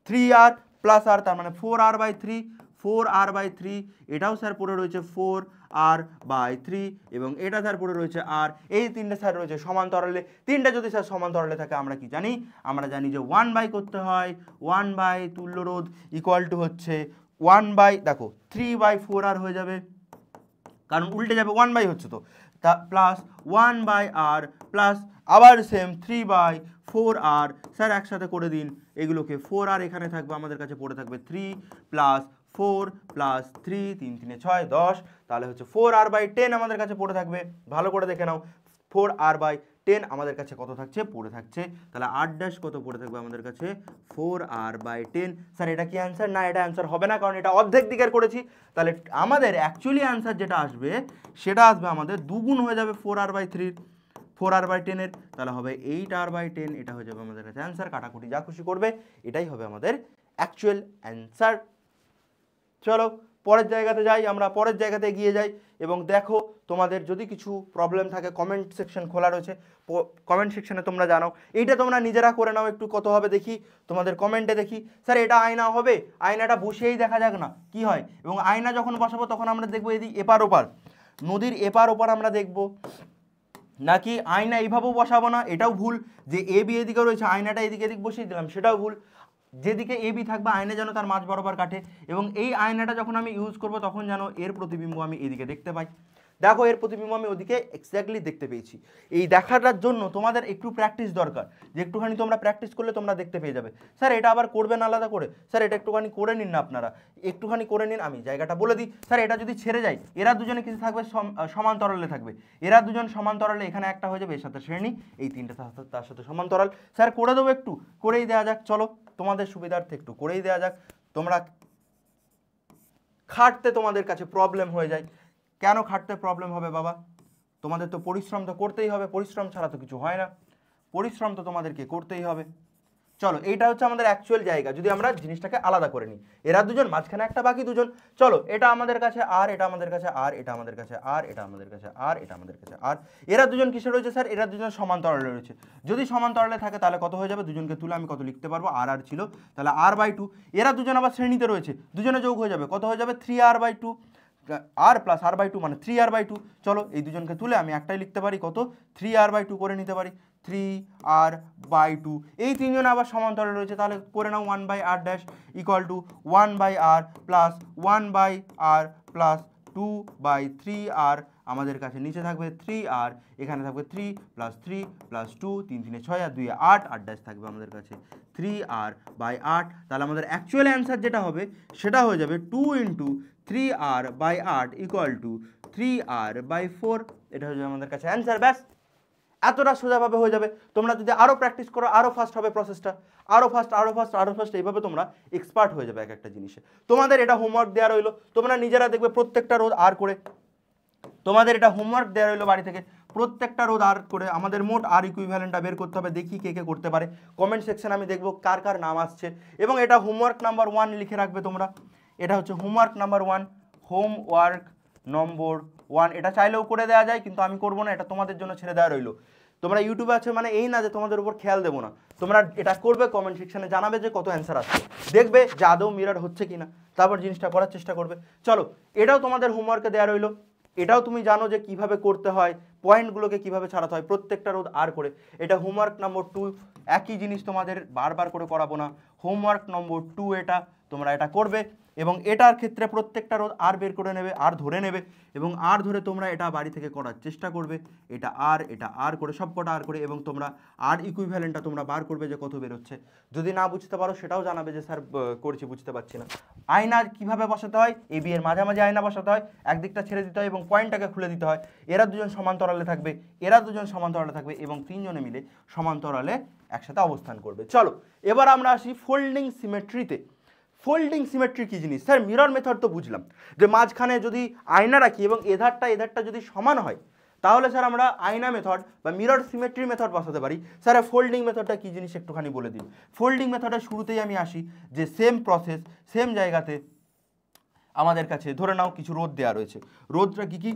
Speaker 1: 3r প্লাস আর, তার মানে 4r/3, 4r/3, এটাও স্যার পড়ে রয়েছে 4r/3 এবং এটা স্যার পড়ে রয়েছে আর। এই তিনটে স্যার রয়েছে সমান্তরালে, তিনটে যদি স্যার সমান্তরালে থাকে আমরা কি জানি, আমরা জানি যে 1/, করতে হয় 1/, তুল্য রোধ ইকুয়াল টু হচ্ছে 1/, দেখো 3/4r হয়ে যাবে, কারণ উল্টে যাবে 1/, হচ্ছে তো, তা প্লাস 1/r প্লাস আবার সেম 3/4r, স্যার একসাথে করে দিন এগুলোকে, 4r এখানে থাকবে, আমাদের কাছে পড়ে থাকবে 3 প্লাস 4 প্লাস 3, 3 3 6 10, তাহলে হচ্ছে 4r/10 আমাদের কাছে পড়ে থাকবে। ভালো করে দেখে নাও 4r/10 আমাদের কাছে কত থাকছে পড়ে থাকছে, তাহলে 8 কত পড়ে থাকবে আমাদের কাছে 4r/10। স্যার এটা কি অ্যান্সার, না এটা অ্যান্সার হবে না, কারণ এটা অর্ধেক দিকের করেছি। তাহলে আমাদের অ্যাকচুয়ালি অ্যান্সার যেটা আসবে সেটা আসবে আমাদের দুগুণ হয়ে যাবে 4r/3, 4r/10 তাহলে হবে 8r/10, এটা হয়ে যাবে আমাদের কাছে অ্যান্সার। কাটাকুটি যা খুশি করবে, এটাই হবে আমাদের অ্যাকচুয়াল অ্যান্সার। চলো পরের জায়গাতে যাই, আমরা পরের জায়গাতে এগিয়ে যাই এবং দেখো তোমাদের যদি কিছু প্রবলেম থাকে কমেন্ট সেকশন খোলা রয়েছে, কমেন্ট সেকশনে তোমরা জানাও। এইটা তোমরা নিজেরা করে নাও, একটু কত হবে দেখি তোমাদের কমেন্টে দেখি। স্যার এটা আয়না হবে, আয়নাটা বসেই দেখা যাক না কি হয়। এবং আয়না যখন বসাবো তখন আমরা দেখবো এদিক এপার ওপার, নদীর এপার ওপার আমরা দেখবো, নাকি আয়না এইভাবেও বসাবো না, এটাও ভুল, যে এ বি এদিকে রয়েছে আয়নাটা এদিকে এদিক বসিয়ে দিলাম, সেটাও ভুল। যেদিকে এ বি থাকবে আয়না যেন তার মাঝ বরাবর কাটে, এবং এই আয়নাটা যখন আমি ইউজ করব তখন যেন এর প্রতিবিম্ব আমি এদিকে দেখতে পাই। দেখো এর প্রতিবিম্ব আমি ওদিকে এক্স্যাক্টলি দেখতে পেয়েছি। এই দেখাটার জন্য তোমাদের একটু প্র্যাকটিস দরকার, যে একটুখানি তোমরা প্র্যাকটিস করলে তোমরা দেখতে পেয়ে যাবে। স্যার এটা আবার করবেন আলাদা করে, স্যার এটা একটুখানি করে নিন না আপনারা, একটুখানি করে নিন, আমি জায়গাটা বলে দিই। স্যার এটা যদি ছেড়ে যায় এরা দুজনে কিছু থাকবে, সমান্তরালে থাকবে, এরা দুজন সমান্তরালে, এখানে একটা হয়ে যাবে এর সাথে শ্রেণী, এই তিনটা তার সাথে সমান্তরাল। স্যার করে দেবো, একটু করেই দেওয়া যাক, চলো তোমাদের সুবিধার্থে একটু করেই দেওয়া যাক। তোমরা খাটতে তোমাদের কাছে প্রবলেম হয়ে যায়, কেন খাটতে প্রবলেম হবে বাবা? তোমাদের তো পরিশ্রম তো করতেই হবে, পরিশ্রম ছাড়া তো কিছু হয় না, পরিশ্রম তো তোমাদেরকে করতেই হবে। চলো এইটা হচ্ছে আমাদের অ্যাকচুয়াল জায়গা, যদি আমরা জিনিসটাকে আলাদা করে নিই, এরা দুজন মাঝখানে একটা বাকি দুজন, চলো এটা আমাদের কাছে আর, এটা আমাদের কাছে আর, এটা আমাদের কাছে আর, এটা আমাদের কাছে আর, এটা আমাদের কাছে আর। এরা দুজন কিসে রয়েছে স্যার? এরা দুজন সমান্তরালে রয়েছে। যদি সমান্তরালে থাকে তাহলে কত হয়ে যাবে? দুজনকে তুলে আমি কত লিখতে পারবো? আর আর ছিল, তাহলে r/2। এরা দুজন আবার শ্রেণীতে রয়েছে, দুজনে যোগ হয়ে যাবে, কত হয়ে যাবে? 3r/2, আর প্লাস r/2 মানে 3r/2। চলো এই দুজনকে তুলে আমি একটাই লিখতে পারি, কত? 3r/2 করে নিতে পারি, 3r/2। এই তিনজন আবার সমান্তরালে রয়েছে, তাহলে করে নাও 1/r' equal two 1/r plus 1/r plus 2/3r। আমাদের কাছে নিচে থাকবে 3r, এখানে থাকবে 3 প্লাস 3 প্লাস 2, 3 3 6 আর 2 8, r' থাকবে আমাদের কাছে 3r/8। তাহলে আমাদের অ্যাকচুয়াল অ্যান্সার যেটা হবে সেটা হয়ে যাবে 2 into 3r/8 equal to 3r/4। এটা হয়ে যাবে আমাদের কাছে অ্যান্সার। ব্যাস, এতটা সোজাভাবে হয়ে যাবে। তোমরা যদি আরও প্র্যাকটিস করো আরও ফাস্ট হবে প্রসেসটা, আরও ফাস্ট আরও ফাস্ট আরও ফাস্ট, এইভাবে তোমরা এক্সপার্ট হয়ে যাবে এক একটা জিনিসে। তোমাদের এটা হোমওয়ার্ক দেওয়া রইলো, তোমরা নিজেরা দেখবে প্রত্যেকটা রোধ আর করে, তোমাদের এটা হোমওয়ার্ক দেওয়া রইলো বাড়ি থেকে, প্রত্যেকটা রোধ আর করে আমাদের মোট আর ইকুইভ্যালেন্টটা বের করতে হবে। দেখি কে কে করতে পারে, কমেন্ট সেকশন আমি দেখবো কার কার নাম আসছে। এবং এটা হোমওয়ার্ক নাম্বার 1 লিখে রাখবে তোমরা, এটা হচ্ছে হোমওয়ার্ক নাম্বার 1, হোমওয়ার্ক নম্বর 1। এটা চাইলেও করে দেওয়া যায়, কিন্তু আমি করবো না, এটা তোমাদের জন্য ছেড়ে দেওয়া রইলো। তোমরা ইউটিউবে আছে মানে এই না যে তোমাদের উপর খেয়াল দেবো না, তোমরা এটা করবে, কমেন্ট সেকশনে জানাবে যে কত অ্যান্সার আসছে, দেখবে যে আদৌ মিরর হচ্ছে কিনা, তারপর জিনিসটা করার চেষ্টা করবে। চলো এটাও তোমাদের হোমওয়ার্কে দেওয়া রইলো, এটাও তুমি জানো যে কিভাবে করতে হয়, পয়েন্টগুলোকে কিভাবে ছাড়াতে হয়, প্রত্যেকটা রোধ আর করে। এটা হোমওয়ার্ক নম্বর 2, একই জিনিস তোমাদের বারবার করে করাবো না, হোমওয়ার্ক নম্বর 2 এটা তোমরা এটা করবে। এবং এটার ক্ষেত্রে প্রত্যেকটা রোধ আর বের করে নেবে, আর ধরে নেবে, এবং আর ধরে তোমরা এটা বাড়ি থেকে করার চেষ্টা করবে, এটা আর করে সব কটা আর করে, এবং তোমরা আর ইকুইভ্যালেন্টটা তোমরা বার করবে যে কত বেরোচ্ছে। যদি না বুঝতে পারো সেটাও জানাবে যে স্যার করছি বুঝতে পারছি না। আয়না কিভাবে বসাতে হয়, এ বি এর মাঝামাঝি আয়না বসাতে হয়, একদিকটা ছেড়ে দিতে হয় এবং পয়েন্টটাকে খুলে দিতে হয়। এরা দুজন সমান্তরালে থাকবে, এরা দুজন সমান্তরালে থাকবে, এবং তিনজনে মিলে সমান্তরালে একসাথে অবস্থান করবে। চলো এবার আমরা আসি ফোল্ডিং সিমেট্রিতে। ফোল্ডিং সিমেট্রি কী জিনিস? স্যার মিরর মেথড তো বুঝলাম, যে মাঝখানে যদি আয়না রাখি এবং এধারটা যদি সমান হয় তাহলে স্যার আমরা আয়না মেথড বা মিরর সিমেট্রি মেথড বসাতে পারি। স্যার ফোল্ডিং মেথডটা কী জিনিস একটুখানি বলে দিন। ফোল্ডিং মেথডের শুরুতেই আমি আসি, যে সেম প্রসেস সেম জায়গাতে আমাদের কাছে ধরে নাও কিছু রোধ দেওয়া রয়েছে। রোধটা কী কী?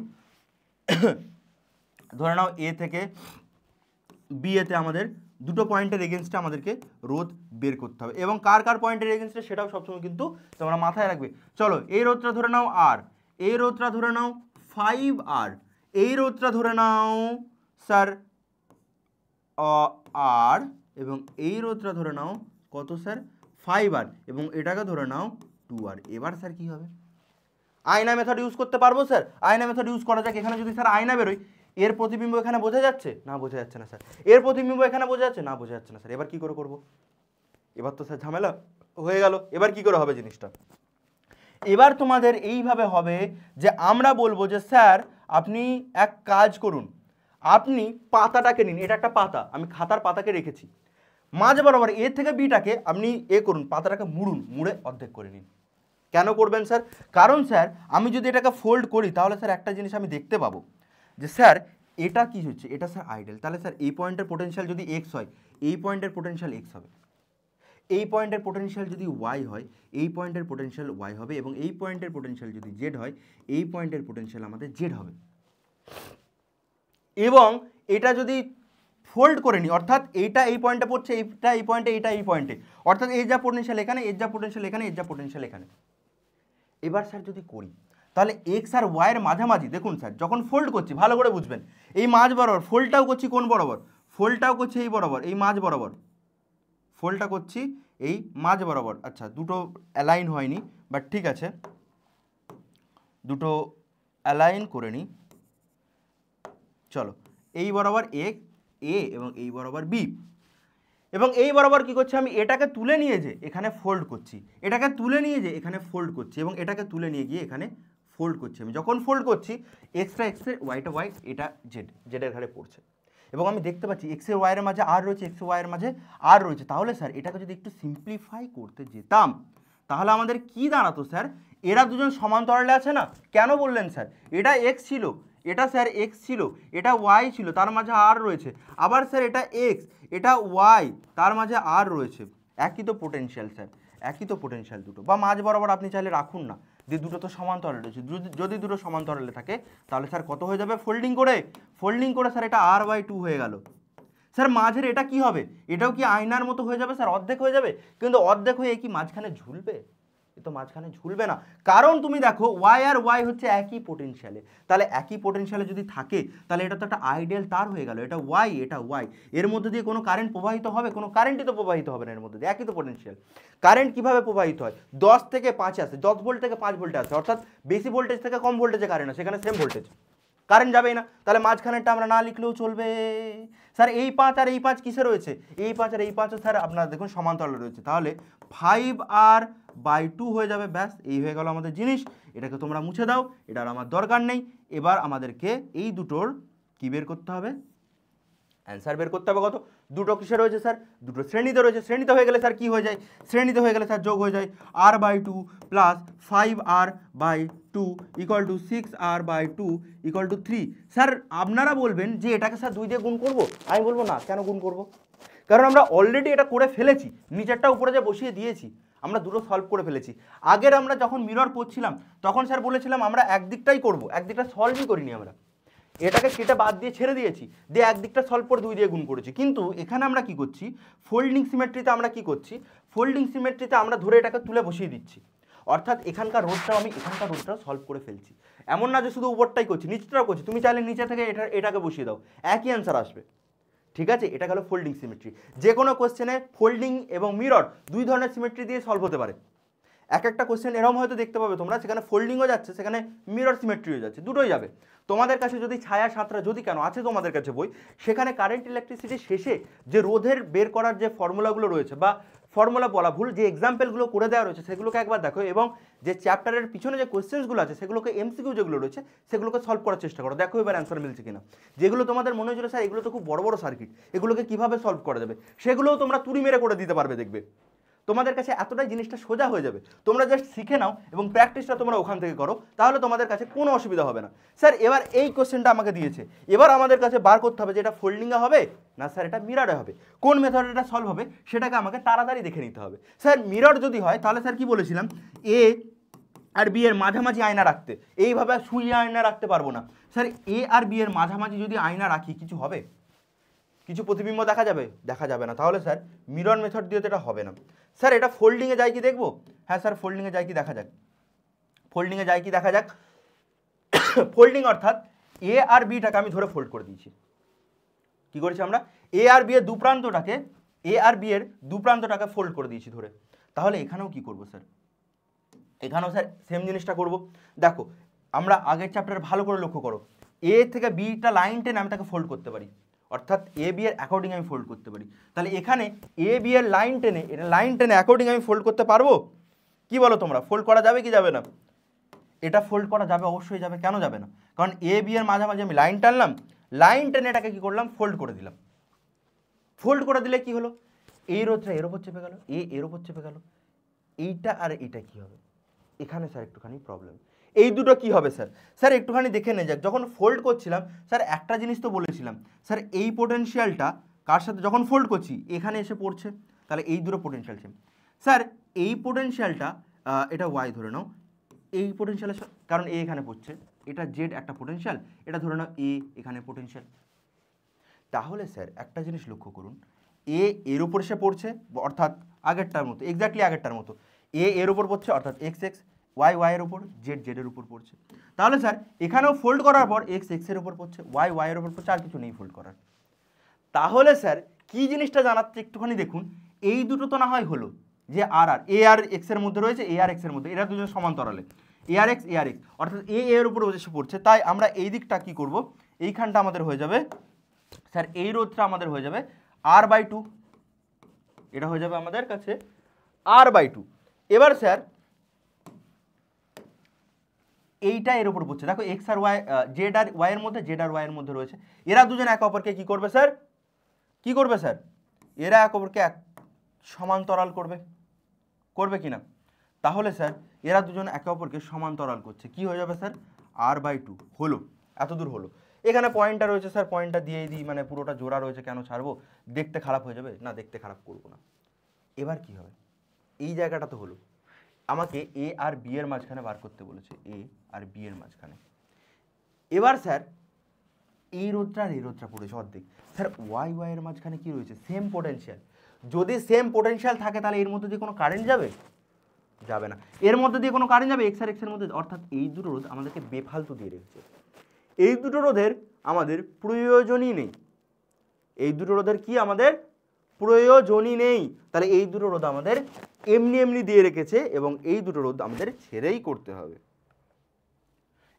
Speaker 1: ধরে নাও এ থেকে বি এতে আমাদের দুটো পয়েন্টের এগেনস্টে আমাদেরকে রোধ বের করতে হবে, এবং কার কার পয়েন্টের এগেনস্টে সেটাও সবসময় কিন্তু তোমরা মাথায় রাখবে। চলো এই রোধটা ধরে নাও আর, এই রোধটা ধরে নাও 5r, এই রোধটা ধরে নাও স্যার আর, এবং এই রোধটা ধরে নাও কত স্যার? 5r, এবং এটাকে ধরে নাও 2r। এবার স্যার কি হবে? আয়না মেথড ইউজ করতে পারবো স্যার? আয়না মেথড ইউজ করা যাক। এখানে যদি স্যার আয়না বেরোয়, এর প্রতিবিম্ব এখানে বোঝা যাচ্ছে না? বোঝা যাচ্ছে না স্যার। এর প্রতিবিম্ব এখানে বোঝা যাচ্ছে না? বোঝা যাচ্ছে না স্যার। এবার কি করে করবো? এবার তো স্যার ঝামেলা হয়ে গেল। এবার কি করে হবে জিনিসটা? এবার তোমাদের এইভাবে হবে যে আমরা বলবো যে স্যার আপনি এক কাজ করুন, আপনি পাতাটাকে নিন, এটা একটা পাতা, আমি খাতার পাতাকে রেখেছি, মাঝ বরাবর এ থেকে বিটাকে আপনি করুন, পাতাটাকে মুড়ুন, মুড়ে অর্ধেক করে নিন। কেন করবেন স্যার? কারণ স্যার আমি যদি এটাকে ফোল্ড করি তাহলে স্যার একটা জিনিস আমি দেখতে পাবো যে স্যার এটা কি হচ্ছে, এটা স্যার আইডেল, তাহলে স্যার এই পয়েন্টের পোটেনশিয়াল যদি এক্স হয়, এই পয়েন্টের পোটেনশিয়াল এক্স হবে, এই পয়েন্টের পোটেনশিয়াল যদি ওয়াই হয়, এই পয়েন্টের পোটেনশিয়াল ওয়াই হবে, এবং এই পয়েন্টের পোটেনশিয়াল যদি জেড হয়, এই পয়েন্টের পোটেনশিয়াল আমাদের জেড হবে। এবং এটা যদি ফোল্ড করে নিই, অর্থাৎ এইটা এই পয়েন্টে পড়ছে, এইটা এই পয়েন্টে, এইটা এই পয়েন্টে, অর্থাৎ এর যা পোটেনশিয়াল এখানে, এর যা পোটেনশিয়াল এখানে, এর যা পোটেনশিয়াল এখানে। এবার স্যার যদি করি, তাহলে এক্স আর ওয়াইয়ের মাঝামাঝি, দেখুন স্যার যখন ফোল্ড করছি ভালো করে বুঝবেন, এই মাঝ বরাবর ফোল্ডটাও করছি কোন বরাবর, ফোল্ডটাও করছি এই বরাবর, এই মাঝ বরাবর, ফোল্ডটা করছি এই মাঝ বরাবর। আচ্ছা, দুটো অ্যালাইন হয়নি, বাট ঠিক আছে, দুটো অ্যালাইন করে নিই। চলো, এই বরাবর এ এবং এই বরাবর বি, এবং এই বরাবর কি করছি আমি, এটাকে তুলে নিয়ে যে এখানে ফোল্ড করছি, এটাকে তুলে নিয়ে যে এখানে ফোল্ড করছি, এবং এটাকে তুলে নিয়ে গিয়ে এখানে ফোল্ড করছি। আমি যখন ফোল্ড করছি এক্সটা এক্সে, ওয়াইটা ওয়াই, এটা জেড, জেডের ঘাড়ে পড়ছে, এবং আমি দেখতে পাচ্ছি এক্সের ওয়াইয়ের মাঝে আর রয়েছে, এক্সের ওয়াইয়ের মাঝে আর রয়েছে। তাহলে স্যার এটাকে যদি একটু সিম্পলিফাই করতে যেতাম, তাহলে আমাদের কি দাঁড়াতো স্যার, এরা দুজন সমান্তরালে আছে না, কেন বললেন স্যার, এটা এক্স ছিল, এটা স্যার এক্স ছিল, এটা ওয়াই ছিল, তার মাঝে আর রয়েছে, আবার স্যার এটা এক্স, এটা ওয়াই, তার মাঝে আর রয়েছে, একই তো পোটেনশিয়াল স্যার, একই তো পোটেনশিয়াল দুটো, বা মাঝ বরাবর আপনি চাইলে রাখুন না, যে দুটো তো সমান্তরালে রয়েছে, যদি দুটো সমান্তরালে থাকে তাহলে স্যার কত হয়ে যাবে, ফোল্ডিং করে স্যার এটা আর বাই 2 হয়ে গেল। স্যার মাঝের এটা কি হবে, এটাও কি আয়নার মতো হয়ে যাবে স্যার, অর্ধেক হয়ে যাবে, কিন্তু অর্ধেক হয়ে কি মাঝখানে ঝুলবে, এ তো মাঝখানে ঝুলবে না, কারণ তুমি দেখো ওয়াই আর ওয়াই হচ্ছে একই পোটেনশিয়ালে, তাহলে একই পোটেনশিয়ালে যদি থাকে তাহলে এটা তো একটা আইডিয়াল তার হয়ে গেল, এটা ওয়াই, এটা ওয়াই, এর মধ্যে দিয়ে কোনো কারেন্ট প্রবাহিত হবে, কোনো কারেন্টই তো প্রবাহিত হবে না এর মধ্যে দিয়ে, একই তো পোটেনশিয়াল। কারেন্ট কিভাবে প্রবাহিত হয়, 10 থেকে 5 আসে, 10 ভোল্ট থেকে 5 ভোল্টে আসে, অর্থাৎ বেশি ভোল্টেজ থেকে কম ভোল্টেজে কারেন্ট আসে, সেখানে সেম ভোল্টেজ, কারেন্ট যাবেই না, তাহলে মাঝখানেরটা আমরা না লিখলেও চলবে। স্যার এই 5 আর এই 5 কিসে রয়েছে, এই 5 আর এই 5ও স্যার আপনারা দেখুন সমান্তরালে রয়েছে, তাহলে 5r/2 হয়ে যাবে, ব্যাস এই হয়ে গেল আমাদের জিনিস। এটাকে তোমরা মুছে দাও, এটার আমার দরকার নেই। এবার আমাদেরকে এই দুটোর কি বের করতে হবে, অ্যান্সার বের করতে হবে। কত, দুটো কিসে রয়েছে স্যার, দুটো শ্রেণীতে রয়েছে, শ্রেণীতে হয়ে গেলে স্যার কি হয়ে যায়, শ্রেণীতে হয়ে গেলে স্যার যোগ হয়ে যায় r/2 plus 5r/2 equal to 6r/2 equal to 3। Sir আপনারা বলবেন যে এটাকে স্যার 2 দিয়ে গুণ করব, আমি বলবো না, কেন গুণ করব, কারণ আমরা অলরেডি এটা করে ফেলেছি, নিচেরটা উপরে যে বসিয়ে দিয়েছি, আমরা দুটো সলভ করে ফেলেছি। আগের আমরা যখন মিরর পড়ছিলাম তখন স্যার বলেছিলাম আমরা একদিকটাই করব, একদিকটা সলভই করিনি, আমরা এটাকে কেটে বাদ দিয়ে ছেড়ে দিয়েছি, দিয়ে একদিকটা সলভ করে 2 দিয়ে গুণ করেছি। কিন্তু এখানে আমরা কি করছি, ফোল্ডিং সিমেট্রিতে আমরা কি করছি, ফোল্ডিং সিমেট্রিতে আমরা ধরে এটাকে তুলে বসিয়ে দিচ্ছি, অর্থাৎ এখানকার রোধটাও আমি এখানকার রোধটাও সলভ করে ফেলছি। এমন না যে শুধু উপরটাই করছি, নিচটাও করছি, তুমি চাইলে নিচে থেকে এটাকে বসিয়ে দাও, একই অ্যান্সার আসবে। ঠিক আছে, এটা গেল ফোল্ডিং সিমেট্রি। যে কোনো কোশ্চেনে ফোল্ডিং এবং মিরর 2 ধরনের সিমেট্রি দিয়ে সলভ হতে পারে। এক একটা কোশ্চেন এরকম হয়তো দেখতে পাবে তোমরা, সেখানে ফোল্ডিংও যাচ্ছে, সেখানে মিরর সিমেট্রিও যাচ্ছে, দুটোই যাবে। তোমাদের কাছে যদি ছায়া সাঁতরা, যদি কেন আছে তোমাদের কাছে বই, সেখানে কারেন্ট ইলেকট্রিসিটি শেষে যে রোধের বের করার যে ফর্মুলাগুলো রয়েছে, বা ফর্মুলা বলা ভুল, যে এক্সাম্পলগুলো করে দেওয়া রয়েছে সেগুলোকে একবার দেখো, এবং যে চ্যাপ্টারের পিছনে যে কোয়েশ্চেন্সগুলো আছে সেগুলোকে এমসিকিউ যেগুলো রয়েছে সেগুলোকে সলভ করার চেষ্টা করো, দেখো এবার অ্যান্সার মিলছে কিনা। যেগুলো তোমাদের মনে হয়েছিল স্যার এগুলো তো খুব বড় বড় সার্কিট, এগুলোকে কীভাবে সলভ করা যাবে, সেগুলোও তোমরা তুড়ি মেরে করে দিতে পারবে, দেখবে তোমাদের কাছে এতটাই জিনিসটা সোজা হয়ে যাবে। তোমরা জাস্ট শিখে নাও এবং প্র্যাকটিসটা তোমরা ওখান থেকে করো, তাহলে তোমাদের কাছে কোনো অসুবিধা হবে না। স্যার এবার এই কোশ্চেনটা আমাকে দিয়েছে, এবার আমাদের কাছে বার করতে হবে যে এটা ফোল্ডিংয়ে হবে না স্যার এটা মিররে হবে, কোন মেথডে এটা সলভ হবে সেটাকে আমাকে তাড়াতাড়ি দেখে নিতে হবে। স্যার মিরর যদি হয় তাহলে স্যার কি বলেছিলাম, এ আর বি এর মাঝামাঝি আয়না রাখতে, এইভাবে শুয়ে আয়না রাখতে পারবো না। স্যার এ আর বি এর মাঝামাঝি যদি আয়না রাখি কিছু হবে, কিছু প্রতিবিম্ব দেখা যাবে, দেখা যাবে না, তাহলে স্যার মিরর মেথড দিয়ে তো এটা হবে না। স্যার এটা ফোল্ডিংয়ে যায় কি দেখবো, হ্যাঁ স্যার ফোল্ডিংয়ে যায় কি দেখা যাক, ফোল্ডিংয়ে যায় কি দেখা যাক। ফোল্ডিং অর্থাৎ এ আর বিটাকে আমি ধরে ফোল্ড করে দিয়েছি, কি করেছি আমরা, এ আর বি এর দু প্রান্তটাকে ফোল্ড করে দিয়েছি ধরে। তাহলে এখানেও কি করব স্যার, এখানেও স্যার সেম জিনিসটা করব। দেখো আমরা আগের চ্যাপ্টারে ভালো করে লক্ষ্য করো, এ থেকে বিটা লাইন টেনে আমি তাকে ফোল্ড করতে পারি, অর্থাৎ এ বি এর অ্যাকর্ডিং আমি ফোল্ড করতে পারি। তাহলে এখানে এ বি এর লাইন টেনে, এটা লাইন টেনে অ্যাকর্ডিং আমি ফোল্ড করতে পারবো, কি বলো তোমরা, ফোল্ড করা যাবে কি যাবে না, এটা ফোল্ড করা যাবে, অবশ্যই যাবে, কেন যাবে না, কারণ এ বি এর মাঝামাঝি আমি লাইন টানলাম, লাইন টেনে এটাকে কি করলাম, ফোল্ড করে দিলাম। ফোল্ড করে দিলে কি হলো, এই রোধটা এর ওপর চেপে গেল, এর ওপর চেপে গেল, এইটা আর এইটা কি হবে, এখানে স্যার একটুখানি প্রবলেম। এই দুটো কি হবে স্যার, স্যার একটুখানি দেখে নে যাক। যখন ফোল্ড করছিলাম স্যার একটা জিনিস তো বলেছিলাম, স্যার এই পোটেনশিয়ালটা কার সাথে যখন ফোল্ড করছি এখানে এসে পড়ছে, তাহলে এই দুটো পোটেনশিয়াল সেম। স্যার এই পোটেনশিয়ালটা এটা ওয়াই ধরে নাও, এই পোটেনশিয়ালের কারণ এ এখানে পড়ছে, এটা জেড একটা পোটেনশিয়াল, এটা ধরে নাও এ এখানে পোটেনশিয়াল। তাহলে স্যার একটা জিনিস লক্ষ্য করুন, এ এর উপর এসে পড়ছে অর্থাৎ আগেরটার মতো, এক্স্যাক্টলি আগেরটার মতো, এ এর উপর পড়ছে অর্থাৎ এক্স এক্স, ওয়াই ওয়াই এর উপর, জেড জেডের উপর পড়ছে। তাহলে স্যার এখানেও ফোল্ড করার পর এক্স এক্সের উপর পড়ছে, ওয়াই ওয়াই এর উপর পড়ছে, আর কিছু নেই ফোল্ড করার। তাহলে স্যার কি জিনিসটা জানাচ্ছে একটুখানি দেখুন, এই দুটো তো না হয় হলো যে আর আর এ আর এক্সের মধ্যে রয়েছে, এ আর এক্সের মধ্যে, এরা দুজন সমান্তরালে, এ আর এক্স অর্থাৎ এ এর উপর এসে পড়ছে। তাই আমরা এই দিকটা কি করব, এইখানটা আমাদের হয়ে যাবে স্যার, এই রোধটা আমাদের হয়ে যাবে r/2, এটা হয়ে যাবে আমাদের কাছে r/2। এবার স্যার এইটা এর উপর পড়ছে, দেখো এক্স আর ওয়াই, জেড আর ওয়াই এর মধ্যে, জেড আর ওয়াই এর মধ্যে রয়েছে, এরা দুজন একে অপরকে কি করবে স্যার, কি করবে স্যার, এরা একে অপরকে সমান্তরাল করবে, করবে কি না? তাহলে স্যার এরা দুজন একে অপরকে সমান্তরাল করছে, কি হয়ে যাবে স্যার, r/2 হলো, এতদূর হলো। এখানে পয়েন্টটা রয়েছে স্যার, পয়েন্টটা দিয়েই দিই, মানে পুরোটা জোড়া রয়েছে, কেন ছাড়বো, দেখতে খারাপ হয়ে যাবে না, দেখতে খারাপ করবো না। এবার কি হবে, এই জায়গাটা তো হলো, আমাকে এ আর বি এর মাঝখানে বার করতে বলেছে, এ আর বি এর মাঝখানে। এবার স্যার এই রোধটা আর এই রোধটা পড়েছে অর্ধেক, স্যার ওয়াই ওয়াই এর মাঝখানে কি রয়েছে, সেম পোটেনশিয়াল। যদি সেম পোটেনশিয়াল থাকে তাহলে এর মধ্যে দিয়ে কোনো কারেন্ট যাবে, যাবে না। এর মধ্যে দিয়ে কোনো কারেন্ট যাবে এক্স আর এক্সের মধ্যে, অর্থাৎ এই দুটো রোধ আমাদেরকে বেফালতু দিয়ে রেখেছে, এই দুটো রোধের আমাদের প্রয়োজনই নেই, এই দুটো রোধের কি আমাদের প্রয়োজনই নেই। তাহলে এই দুটো রোধ আমাদের এমনি এমনি দিয়ে রেখেছে, এবং এই দুটো রোধ আমাদের ছেড়েই করতে হবে।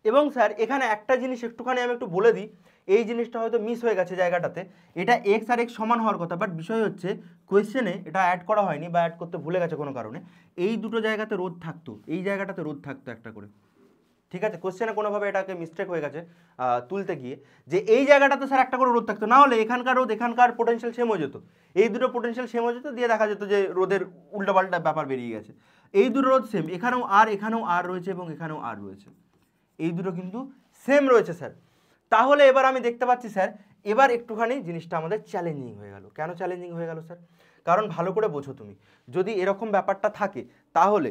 Speaker 1: এবং স্যার এখানে একটা জিনিস একটুখানি আমি একটু বলে দিই, এই জিনিসটা হয়তো মিস হয়ে গেছে জায়গাটাতে, এটা এক্স আর এক্স সমান হওয়ার কথা, বাট বিষয় হচ্ছে কোয়েশ্চেনে এটা অ্যাড করা হয়নি বা অ্যাড করতে ভুলে গেছে কোনো কারণে, এই দুটো জায়গাতে রোধ থাকতো, এই জায়গাটাতে রোধ থাকতো একটা করে, ঠিক আছে, কোশ্চেনে কোনোভাবে এটাকে মিস্টেক হয়ে গেছে তুলতে গিয়ে, যে এই জায়গাটাতে স্যার একটা করে রোধ থাকতো, না হলে এখানকার রোধ এখানকার পোটেনশিয়াল সেম হয়ে যেত, এই দুটো পোটেনশিয়াল সেম হয়ে যেত, দিয়ে দেখা যেত যে রোধের উল্টাপাল্টা ব্যাপার বেরিয়ে গেছে। এই দুটো রোধ সেম, এখানেও আর রয়েছে এবং এখানেও আর রয়েছে, এই দুটো কিন্তু সেম রয়েছে স্যার। তাহলে এবার আমি দেখতে পাচ্ছি স্যার, এবার একটুখানি জিনিসটা আমাদের চ্যালেঞ্জিং হয়ে গেল। কেন চ্যালেঞ্জিং হয়ে গেল স্যার? কারণ ভালো করে বোঝো তুমি, যদি এরকম ব্যাপারটা থাকে তাহলে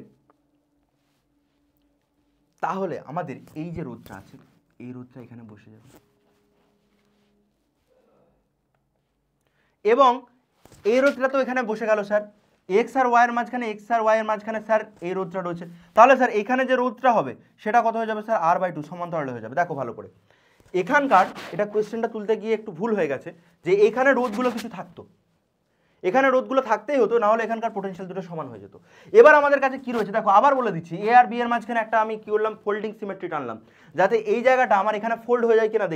Speaker 1: তাহলে আমাদের এই যে রোধটা আছে, এই রোধটা এখানে বসে যাবে, এবং এই রোধটা তো এখানে বসে গেল স্যার, এক্স আর ওয়াই এর মাঝখানে, এক্স আর ওয়াই এর মাঝখানে স্যার এই রোধটা রয়েছে, তাহলে স্যার এখানে যে রোধটা হবে সেটা কত হয়ে যাবে স্যার, r/2 সমান্তরাল হয়ে যাবে। দেখো ভালো করে, এখানকার এটা কোয়েশ্চেনটা তুলতে গিয়ে একটু ভুল হয়ে গেছে, যে এখানে রোধগুলো কিছু থাকতো, এখানে রোধগুলো থাকতেই হতো, না হলে এখানকার পোটেনশিয়াল দুটো সমান হয়ে যেত। এবার আমাদের কাছে কি রয়েছে দেখো, আবার বলে দিচ্ছি, এ আর বি এর মাঝখানে একটা আমি কি করলাম, ফোল্ডিং সিমেট্রি টানলাম, যাতে এই জায়গাটা আমার এখানে ফোল্ড হয়ে যায় কিনা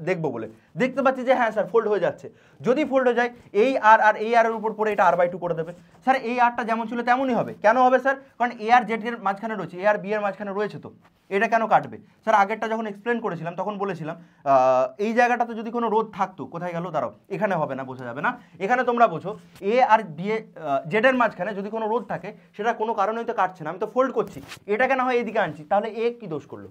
Speaker 1: দেখবো বলে। দেখতে পাচ্ছি যে হ্যাঁ স্যার ফোল্ড হয়ে যাচ্ছে, যদি ফোল্ড হয়ে যায় এই আর আর এই আর এর উপর পড়ে এটা r/2 করে দেবে স্যার, এই আরটা যেমন ছিল তেমনই হবে। কেন হবে স্যার? কারণ এ আর জেড এর মাঝখানে রয়েছে, এ আর বি এর মাঝখানে রয়েছে, তো এটা কেন কাটবে স্যার? আগেরটা যখন এক্সপ্লেন করেছিলাম তখন বলেছিলাম এই জায়গাটাতে যদি কোনো রোধ থাকতো, কোথায় গেল দাঁড়াও, এখানে হবে না, বোঝা যাবে না, এখানে তোমরা বোঝো, এ আর বি জেড এর মাঝখানে যদি কোনো রোধ থাকে, সেটা কোনো কারণেই তো কাটছে না, আমি তো ফোল্ড করছি, এটাকে না হয় এদিকে আনছি, তাহলে এ কি দোষ করলো?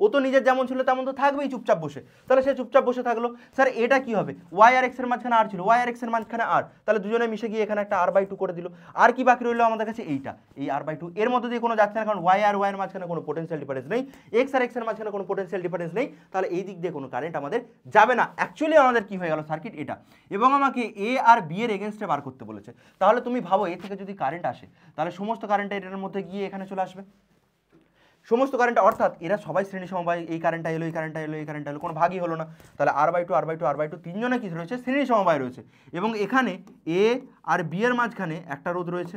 Speaker 1: ও তো নিজের যেমন ছিল তেমন তো থাকবেই চুপচাপ বসে, তাহলে সে চুপচাপ বসে থাকলো। স্যার এটা কি হবে, ওয়াই আর এক্স এর মাঝখানে আর ছিল, ওয়াই আর এক্স এর মাঝখানে আর, তাহলে দুজনে মিশে গিয়ে এখানে একটা r/2 করে দিল। আর কি বাকি রইলো আমাদের কাছে, এইটা, এই r/2, এর মধ্যে দিয়ে কোনো যাচ্ছে না, কারণ ওয়াই আর ওয়াই এর মাঝখানে কোনো পোটেনশিয়াল ডিফারেন্স নেই, এক্স আর এক্স এর মাঝখানে কোনো পোটেনশিয়াল ডিফারেন্স নেই, তাহলে এই দিক দিয়ে কোনো কারেন্ট আমাদের যাবে না। অ্যাকচুয়ালি আমাদের কি হয়ে গেল সার্কিট এটা, এবং আমাকে এ আর বি এর এগেনস্টে বার করতে বলেছে। তাহলে তুমি ভাবো, এ থেকে যদি কারেন্ট আসে, তাহলে সমস্ত কারেন্ট এটার মধ্যে গিয়ে এখানে চলে আসবে, সমস্ত কারেন্ট, অর্থাৎ এরা সবাই শ্রেণী সমবায়, এই কারেন্টটা এলো, এই কারেন্টটা এলো, এই কারেন্টটা এলো, কোনো ভাগই হলো না, তাহলে r/2 তিনজনে কি রয়েছে, শ্রেণী সমবায় রয়েছে, এবং এখানে এ আর বি এর মাঝখানে একটা রোধ রয়েছে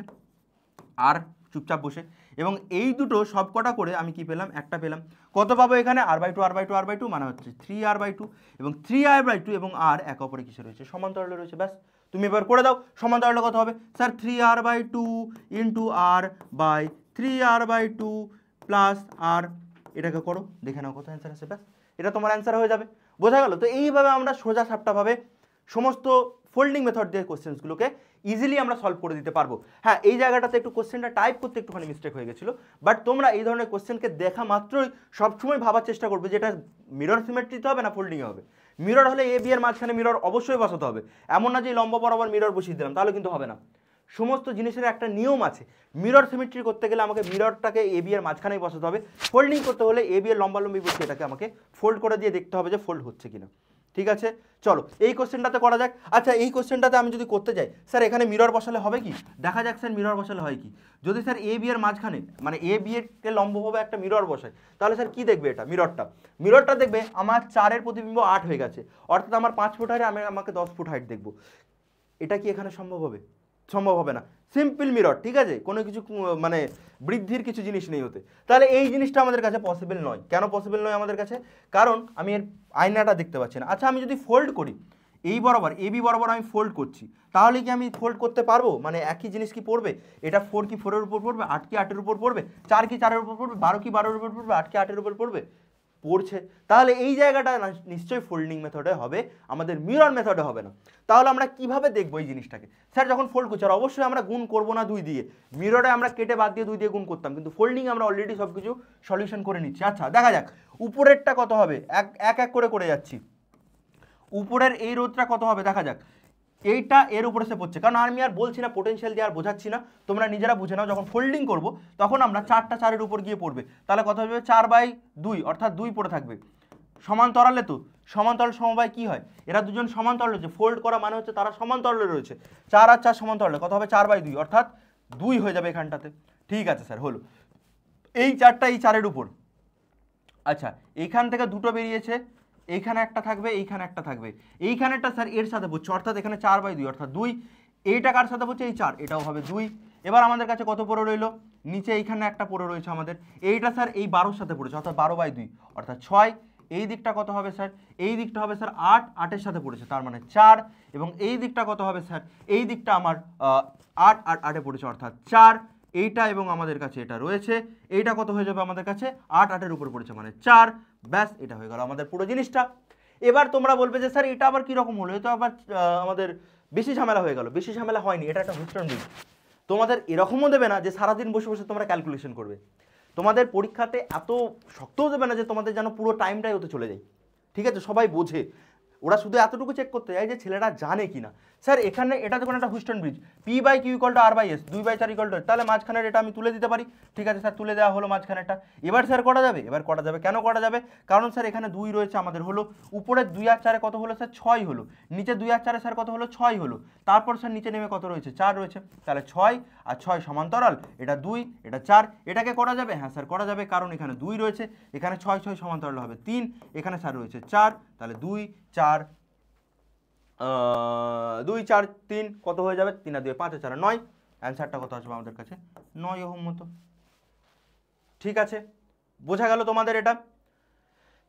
Speaker 1: আর চুপচাপ বসে, এবং এই দুটো সবকটা করে আমি কি পেলাম, একটা পেলাম। কত পাবো এখানে, r/2 মানে হচ্ছে 3r/2, এবং 3r/2 এবং আর একে অপরে কিসে রয়েছে, সমান্তরালে রয়েছে। ব্যাস, তুমি এবার করে দাও, সমান্তরালে কত হবে sir, 3r/2 into r/3r/2 plus আর, এটাকে করো, দেখে নাও কত অ্যান্সার আছে, ব্যাস এটা তোমার অ্যান্সার হয়ে যাবে। বোঝা গেল? তো এইভাবে আমরা সোজা সাপটাভাবে সমস্ত ফোল্ডিং মেথড দিয়ে কোশ্চেন্সগুলোকে ইজিলি আমরা সলভ করে দিতে পারবো। হ্যাঁ, এই জায়গাটাতে একটু কোশ্চেনটা টাইপ করতে একটুখানি মিস্টেক হয়ে গেছিলো, বাট তোমরা এই ধরনের কোশ্চেনকে দেখা মাত্রই সবসময় ভাবার চেষ্টা করবে যে এটা মিরর সিমেট্রিতে হবে না ফোল্ডিংয়ে হবে। মিরর হলে এ বি এর মাঝখানে মিরর অবশ্যই বসাতে হবে, এমন না যে লম্বা বরাবর মিরর বসিয়ে দিলাম, তাহলে কিন্তু হবে না। সমস্ত জিনিসের একটা নিয়ম আছে। মিরর সিমেট্রি করতে গেলে আমাকে মিররটাকে এ বি এর মাঝখানেই বসাতে হবে, ফোল্ডিং করতে হলে এ বি এর লম্বালম্বি বসে এটাকে আমাকে ফোল্ড করে দিয়ে দেখতে হবে যে ফোল্ড হচ্ছে কিনা। ঠিক আছে, চলো এই কোশ্চেনটাতে করা যাক। আচ্ছা এই কোশ্চেনটাতে আমি যদি করতে যাই স্যার এখানে মিরর বসালে হবে কি, দেখা যাক স্যার মিরর বসালে হয় কি। যদি স্যার এ বি এর মাঝখানে মানে এ বি এরকে লম্বভাবে একটা মিরর বসায় তাহলে স্যার কি দেখবে, এটা মিররটা দেখবে আমার 4-এর প্রতিবিম্ব 8 হয়ে গেছে, অর্থাৎ আমার 5 ফুট হাইট আমাকে 10 ফুট হাইট দেখবো। এটা কি এখানে সম্ভব হবে? সম্ভব হবে না। সিম্পল মিরর, ঠিক আছে, কোনো কিছু মানে বৃদ্ধির কিছু জিনিস নেই হতে। তাহলে এই জিনিসটা আমাদের কাছে পসিবল নয়। কেন পসিবল নয় আমাদের কাছে? কারণ আমি এর আয়নাটা দেখতে পাচ্ছি না। আচ্ছা আমি যদি ফোল্ড করি এই বরাবর এবি বরাবর আমি ফোল্ড করছি, তাহলে কি আমি ফোল্ড করতে পারবো? মানে একই জিনিস কি পড়বে? এটা 4 কি 4-এর উপর পড়বে, 8 কি 8-এর উপর পড়বে, 4 কি 4-এর উপর পড়বে, 12 কি 12-এর উপর পড়বে, 8 কি 8-এর উপর পড়বে? পড়ছে। তাহলে এই জায়গাটা নিশ্চয়ই ফোল্ডিং মেথডে হবে, আমাদের মিরর মেথডে হবে না। তাহলে আমরা কিভাবে দেখবো এই জিনিসটাকে? স্যার যখন ফোল্ড করছি আর অবশ্যই আমরা গুণ করবো না 2 দিয়ে, মিররে আমরা কেটে বাদ দিয়ে 2 দিয়ে গুণ করতাম, কিন্তু ফোল্ডিং আমরা অলরেডি সব কিছু সলিউশন করে নিচ্ছি। আচ্ছা দেখা যাক উপরেরটা কত হবে, এক এক করে যাচ্ছি। উপরের এই রোধটা কত হবে দেখা যাক। এইটা এর উপরে সে পড়ছে, কারণ আমি আর বলছি না পোটেনশিয়াল দিয়ে আর বোঝাচ্ছি না, তোমরা নিজেরা বুঝে নাও। যখন ফোল্ডিং করব তখন আমরা 4টা 4-এর উপর গিয়ে পড়বে, তাহলে কত হবে 4/2, অর্থাৎ 2 পড়ে থাকবে। সমান্তরালে তো সমান্তরাল সমবায় কি হয়, এরা দুজন সমান্তরাল রয়েছে, ফোল্ড করা মানে হচ্ছে তারা সমান্তরালে রয়েছে। 4 আর 4 সমান্তরালে কত হবে 4/2, অর্থাৎ 2 হয়ে যাবে এখানটাতে। ঠিক আছে স্যার, হলো। এই 4টা এই 4-এর উপর। আচ্ছা এইখান থেকে দুটো বেরিয়েছে, এইখানে একটা থাকবে, এইখানে একটা থাকবে, এইখানেরটা স্যার এর সাথে পড়ছে, অর্থাৎ এখানে 4/2 অর্থাৎ 2। এইটা কার সাথে পড়ছে, এই 4, এটাও হবে 2। এবার আমাদের কাছে কত পড়ে রইলো, নিচে এইখানে একটা পড়ে রয়েছে আমাদের, এইটা স্যার এই 12-এর সাথে পড়েছে, অর্থাৎ 12/2 অর্থাৎ 6। এই দিকটা কত হবে স্যার, এই দিকটা হবে স্যার 8, 8-এর সাথে পড়েছে তার মানে 4। এবং এই দিকটা কত হবে স্যার, এই দিকটা আমার 8 আর 8-এ পড়েছে অর্থাৎ 4। এইটা এবং আমাদের কাছে এটা রয়েছে, এইটা কত হয়ে যাবে আমাদের কাছে 8, 8-এর উপর পড়েছে মানে 4। ব্যাস, এটা হয়ে গেল আমাদের পুরো জিনিসটা। এবার তোমরা বলবে যে স্যার এটা আবার কীরকম হলো, এটা আবার আমাদের বেশি ঝামেলা হয়ে গেল। বেশি ঝামেলা হয়নি, এটা একটা হুইস্টন ব্রিজ। তোমাদের এরকমও দেবে না যে সারাদিন বসে বসে তোমরা ক্যালকুলেশন করবে, তোমাদের পরীক্ষাতে এত শক্তও দেবে না যে তোমাদের যেন পুরো টাইমটাই ওতে চলে যায়। ঠিক আছে, সবাই বোঝে, ওরা শুধু এতটুকু চেক করতে যায় যে ছেলেরা জানে কিনা। স্যার এখানে এটা দেখুন একটা হুইস্টন ব্রিজ, P/Q = R/S, 2/4 = তাহলে মাঝখানের এটা আমি তুলে দিতে পারি। ঠিক আছে স্যার, তুলে দেওয়া হলো মাঝখানেরটা। এবার স্যার করা যাবে, এবার করা যাবে। কেন করা যাবে? কারণ স্যার এখানে 2 রয়েছে আমাদের, হলো উপরে 2 আর 4-এ কত হলো স্যার 6 হলো, নিচে 2 আর 4-এ স্যার কত হলো 6 হলো, তারপর স্যার নিচে নেমে কত রয়েছে 4 রয়েছে, তাহলে 6 আর 6 সমান্তরাল, এটা 2 এটা 4। এটাকে করা যাবে? হ্যাঁ স্যার করা যাবে, কারণ এখানে 2 রয়েছে, এখানে 6 6 সমান্তরাল হবে 3, এখানে স্যার রয়েছে 4, তাহলে 2 4 2 4 3 কত হয়ে যাবে, 3 আর 2 5 আর 4 9। অ্যান্সারটা কত আসবে আমাদের কাছে 9 ওহম মতো। ঠিক আছে, বোঝা গেল তোমাদের এটা?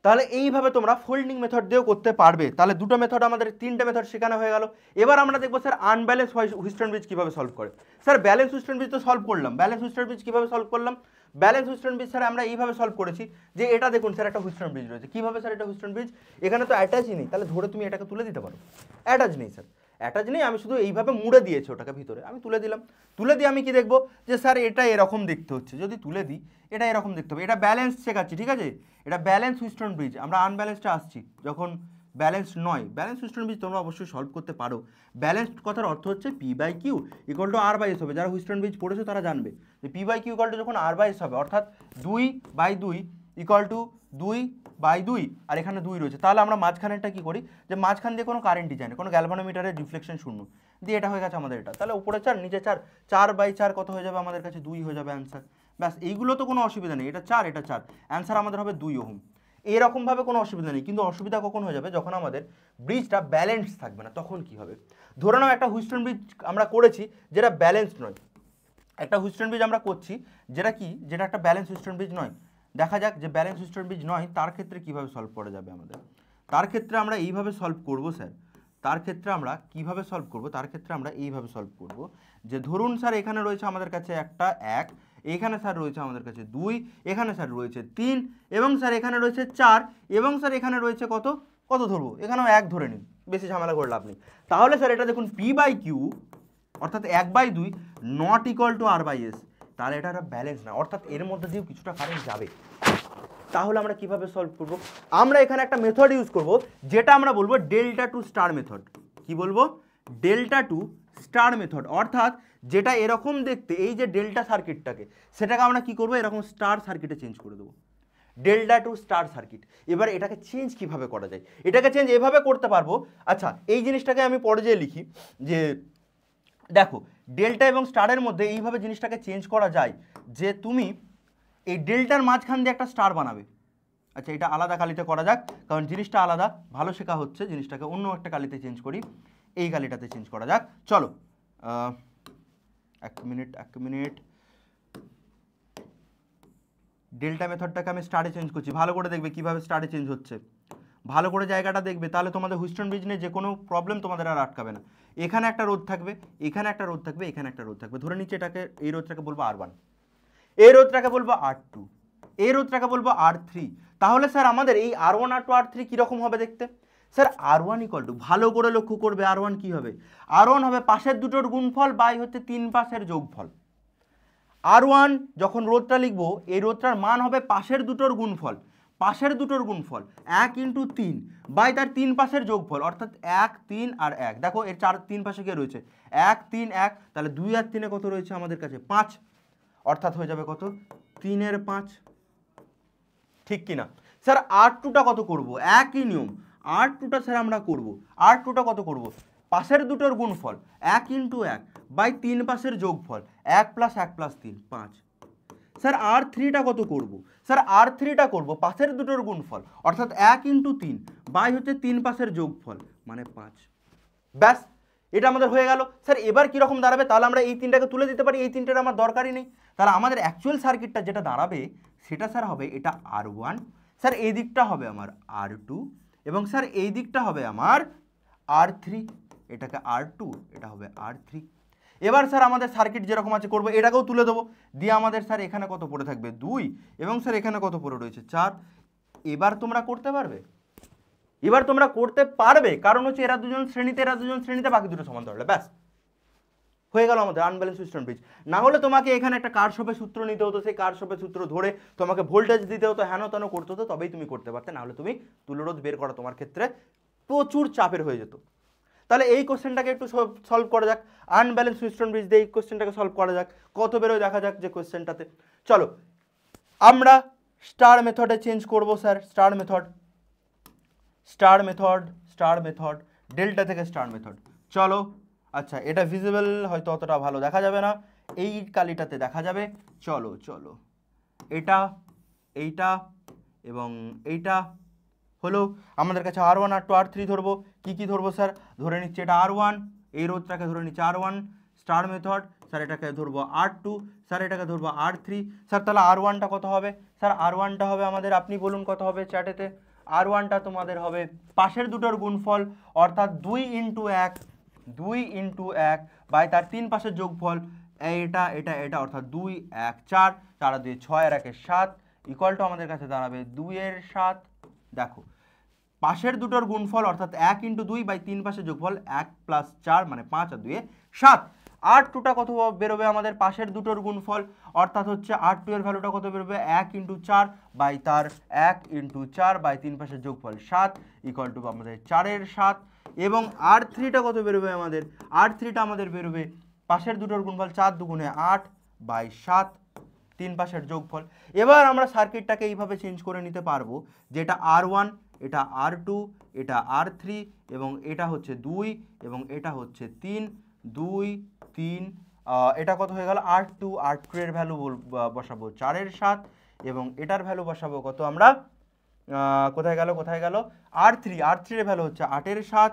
Speaker 1: তাহলে এইভাবে তোমরা ফোল্ডিং মেথড দিয়েও করতে পারবে। তাহলে দুটো মেথড, আমাদের 3টে মেথড শেখানো হয়ে গেল। এবার আমরা দেখবো স্যার আনব্যালেন্স হুইস্টন ব্রিজ কীভাবে সলভ করে। স্যার ব্যালেন্স হুইস্টন ব্রিজ তো সলভ করলাম, ব্যালেন্স হুইস্টন ব্রিজ কীভাবে সলভ করলাম? ব্যালেন্স হুইস্টন ব্রিজ স্যার আমরা এইভাবে সলভ করেছি যে এটা দেখুন স্যার একটা হুইস্টন ব্রিজ রয়েছে। কীভাবে স্যার এটা হুইস্টন ব্রিজ? এখানে তো অ্যাটাচই নেই, তাহলে ধরে তুমি এটাকে তুলে দিতে পারো। অ্যাটাচ নেই স্যার, অ্যাটাচ নেই, আমি শুধু এইভাবে মুড়ে দিয়েছি ওটাকে ভিতরে, আমি তুলে দিলাম। তুলে দিয়ে আমি কি দেখবো যে স্যার এটা এরকম দেখতে হচ্ছে, যদি তুলে দিই এটা এরকম দেখতে হবে। এটা ব্যালেন্স শেখাচ্ছি, ঠিক আছে, এটা ব্যালেন্স হুইস্টন ব্রিজ। আমরা আনব্যালেন্সটা আসছি যখন ব্যালেন্স নয়। ব্যালেন্স হুইস্টন ব্রিজ তোমরা অবশ্যই সলভ করতে পারো। ব্যালেন্সড কথার অর্থ হচ্ছে P/Q = R/S হবে। যারা হুইস্টন ব্রিজ পড়েছো তারা জানবে যে P/Q = যখন R/S হবে, অর্থাৎ 2/2 = 2/2, আর এখানে 2 রয়েছে। তাহলে আমরা মাঝখানেরটা কি করি, যে মাঝখান দিয়ে কোনো কারেন্টই যায় না, কোনো গ্যালভানোমিটারের ডিফ্লেকশন শূন্য দিয়ে এটা হয়ে গেছে আমাদের এটা। তাহলে উপরে 4 নিচে 4, 4/4 কত হয়ে যাবে আমাদের কাছে 2 হয়ে যাবে অ্যান্সার। ব্যাস, এইগুলো তো কোনো অসুবিধা নেই, এটা 4 এটা 4, অ্যান্সার আমাদের হবে 2 ওহম। এরকমভাবে কোনো অসুবিধা নেই, কিন্তু অসুবিধা কখন হয়ে যাবে, যখন আমাদের ব্রিজটা ব্যালেন্স থাকবে না, তখন কি হবে? ধরে নাও একটা হুইস্টন ব্রিজ আমরা করেছি যেটা ব্যালেন্সড নয়, একটা হুইস্টন ব্রিজ আমরা করছি যেটা কি, যেটা একটা ব্যালেন্স হুইস্টন ব্রিজ নয়। দেখা যাক যে ব্যালেন্স হুইস্টন ব্রিজ নয়, তার ক্ষেত্রে কিভাবে সলভ করা যাবে আমাদের। তার ক্ষেত্রে আমরা এইভাবে সলভ করব স্যার, তার ক্ষেত্রে আমরা কিভাবে সলভ করব, তার ক্ষেত্রে আমরা এইভাবে সলভ করব যে ধরুন স্যার এখানে রয়েছে আমাদের কাছে একটা 1, এখানে স্যার রয়েছে আমাদের কাছে 2, এখানে স্যার রয়েছে 3, এবং স্যার এখানে রয়েছে 4, এবং স্যার এখানে রয়েছে কত কত ধরবো, এখানেও 1 ধরে নিন, বেশি ঝামেলা করে লাভ নেই। তাহলে স্যার এটা দেখুন P/Q অর্থাৎ 1/2 নট ইকুয়াল টু R/S, তাহলে এটা একটা ব্যালেন্স না, অর্থাৎ এর মধ্যে দিয়েও কিছুটা কারেন্ট যাবে। তাহলে আমরা কিভাবে সলভ করব? আমরা এখানে একটা মেথড ইউজ করব যেটা আমরা বলবো ডেল্টা টু স্টার মেথড। কি বলবো? Delta to star method. অর্থাৎ যেটা এরকম দেখতে, এই যে ডেল্টা সার্কিটটাকে, সেটাকে আমরা কি করবো, এরকম স্টার সার্কিটে চেঞ্জ করে দেবো, ডেল্টা টু স্টার সার্কিট। এবার এটাকে চেঞ্জ কিভাবে করা যায়, এটাকে চেঞ্জ এভাবে করতে পারবো। আচ্ছা, এই জিনিসটাকে আমি পরে যেয়ে লিখি যে দেখো ডেল্টা এবং স্টারের মধ্যে এইভাবে জিনিসটাকে চেঞ্জ করা যায় যে তুমি এই ডেল্টার মাঝখান দিয়ে একটা স্টার বানাবে। আচ্ছা, এটা আলাদা কালিতে করা যাক, কারণ জিনিসটা আলাদা, ভালো শেখা হচ্ছে। জিনিসটাকে অন্য একটা কালিতে চেঞ্জ করি, এই কালিটাতে চেঞ্জ করা যাক। চলো এক মিনিট, ডেল্টা মেথডটাকে আমি স্টারে চেঞ্জ করছি। ভালো করে দেখবে কিভাবে স্টারে চেঞ্জ হচ্ছে, ভালো করে জায়গাটা দেখবে, তাহলে তোমাদের হুইস্টন ব্রিজ নিয়ে যে কোনো প্রবলেম তোমাদের আর আটকাবে না। এখানে একটা রোধ থাকবে, এখানে একটা রোধ থাকবে, এখানে একটা রোধ থাকবে। ধরে নিচ্ছে এটাকে, এই রোধটাকে বলবো R1, এই রোধটাকে বলবো R2, এই রোধটাকে বলবো R3। তাহলে স্যার আমাদের এই R1 R2 R3 কীরকম হবে দেখতে? স্যার R1 ইকুয়াল টু, ভালো করে লক্ষ্য করবে, R1 কি হবে? R1 হবে পাশের দুটোর গুণফল বাই হচ্ছে 3 পাশের যোগফল। R1 যখন রোধটা লিখবো, এই রোধটার মান হবে পাশের দুটোর গুণফল, পাশের দুটোর গুণফল 1 × 3 বাই তার 3 পাশের যোগফল, অর্থাৎ 1 3 আর 1। দেখো এর 3 পাশে কে রয়েছে? 1 3 1, তাহলে 2 আর 3 কত রয়েছে আমাদের কাছে? 5, অর্থাৎ হয়ে যাবে কত? 3 এর 5, ঠিক কিনা? স্যার R2টা কত করব? একই নিয়ম, R2টা স্যার আমরা করব। R2টা কত করব? পাশের দুটোর গুণফল 1 × 1 বাই 3 পাশের যোগফল, 1 + 1 + 3 5। স্যার R3টা কত করব? স্যার R3টা করব পাশের দুটোর গুণফল, অর্থাৎ 1 × 3 বাই হচ্ছে 3 পাশের যোগফল, মানে 5। ব্যাস, এটা আমাদের হয়ে গেল। স্যার এবার কীরকম দাঁড়াবে? তাহলে আমরা এই তিনটাকে তুলে দিতে পারি, এই তিনটার আমার দরকারই নেই। তাহলে আমাদের অ্যাকচুয়াল সার্কিটটা যেটা দাঁড়াবে সেটা স্যার হবে এটা R1, স্যার এই দিকটা হবে আমার R2, এবং স্যার এই দিকটা হবে আমার R3, এটাকে R2, এটা হবে R3। এবার স্যার আমাদের সার্কিট যেরকম আছে করবো, এটাকেও তুলে দেবো, দিয়ে আমাদের স্যার এখানে কত পড়ে থাকবে? 2, এবং স্যার এখানে কত পড়ে রয়েছে? 4। এবার তোমরা করতে পারবে, এবার তোমরা করতে পারবে, কারণ হচ্ছে এরা দুজন শ্রেণীতে, এরা দুজন শ্রেণীতে, বাকি দুটো সমান্তরালে। ব্যাস হয়ে গেল আমাদের আনব্যালেন্স হুইস্টন ব্রিজ। না হলে তোমাকে এখানে একটা কারশফের সূত্র নিতে হতো, সেই কারশফের সূত্র ধরে তোমাকে ভোল্টেজ দিতে হতো, হেন তেন করতে হতো, তবেই তুমি করতে পারতে। না হলে তুমি তুল্যরোধ বের করা তোমার ক্ষেত্রে প্রচুর চাপের হয়ে যেত। তাহলে এই কোশ্চেনটাকে একটু সলভ করা যাক, আনব্যালেন্স হুইস্টন ব্রিজ দিয়ে এই কোশ্চেনটাকে সলভ করা যাক, কত বেরোয় দেখা যাক যে কোশ্চেনটাতে। চলো আমরা স্টার মেথডে চেঞ্জ করব sir, star method, star method, star method, delta থেকে স্টার মেথড। চলো, আচ্ছা এটা ভিজিবল হয়তো অতটা ভালো দেখা যাবে না, এই কালিটাতে দেখা যাবে। চলো চলো, এটা, এইটা এবং এইটা হলো আমাদের কাছে। R1 R2 R3 ধরবো, কি কি ধরবো স্যার? ধরে নিচ্ছি এটা R1, এই রোধটাকে ধরে নিচ্ছি R1, স্টার মেথড, স্যার এটাকে ধরবো R2, স্যার এটাকে ধরবো R3। স্যার তাহলে R1টা কত হবে? স্যার R1টা হবে আমাদের, আপনি বলুন কত হবে চ্যাটেতে? R1টা তোমাদের হবে পাশের দুটোর গুণফল, অর্থাৎ 2 × 1, 2 × 1 বাই তার 3 পাশের যোগফল, এটা এটা এটা, অর্থাৎ 2 1 4, 4 2 6 আর 1 7, ইকুয়াল টু আমাদের কাছে দাঁড়াবে 2 এর 7। দেখো পাশের দুটোর গুণফল, অর্থাৎ 1 × 2 বাই 3 পাশের যোগফল, 1 + 4 মানে 5 আর 2 7। R2টা কত বেরোবে আমাদের? পাশের দুটোর গুণফল, অর্থাৎ হচ্ছে R2 এর ভ্যালুটা কত বেরোবে? 1 × 4 বাই তার 1 × 4 বাই 3 পাশের যোগফল 7, ইকুয়াল টু আমাদের 4 এর 7। এবং R3টা কত বেরোবে আমাদের? R3টা আমাদের বেরোবে পাশের দুটোর গুণফল 4 × 2 = 8 বাই 7, 3 পাশের যোগফল। এবার আমরা সার্কিটটাকে এইভাবে চেঞ্জ করে নিতে পারবো, যেটা R1, এটা R2, এটা R3, এবং এটা হচ্ছে 2, এবং এটা হচ্ছে 3, 2 3, এটা কত হয়ে গেল? R2, R2 এর ভ্যালু বসাবো 4 এর 7, এবং এটার ভ্যালু বসাবো কত আমরা? কোথায় গেল, কোথায় গেল? R3, R3 এর ভ্যালু হচ্ছে 8 এর 7,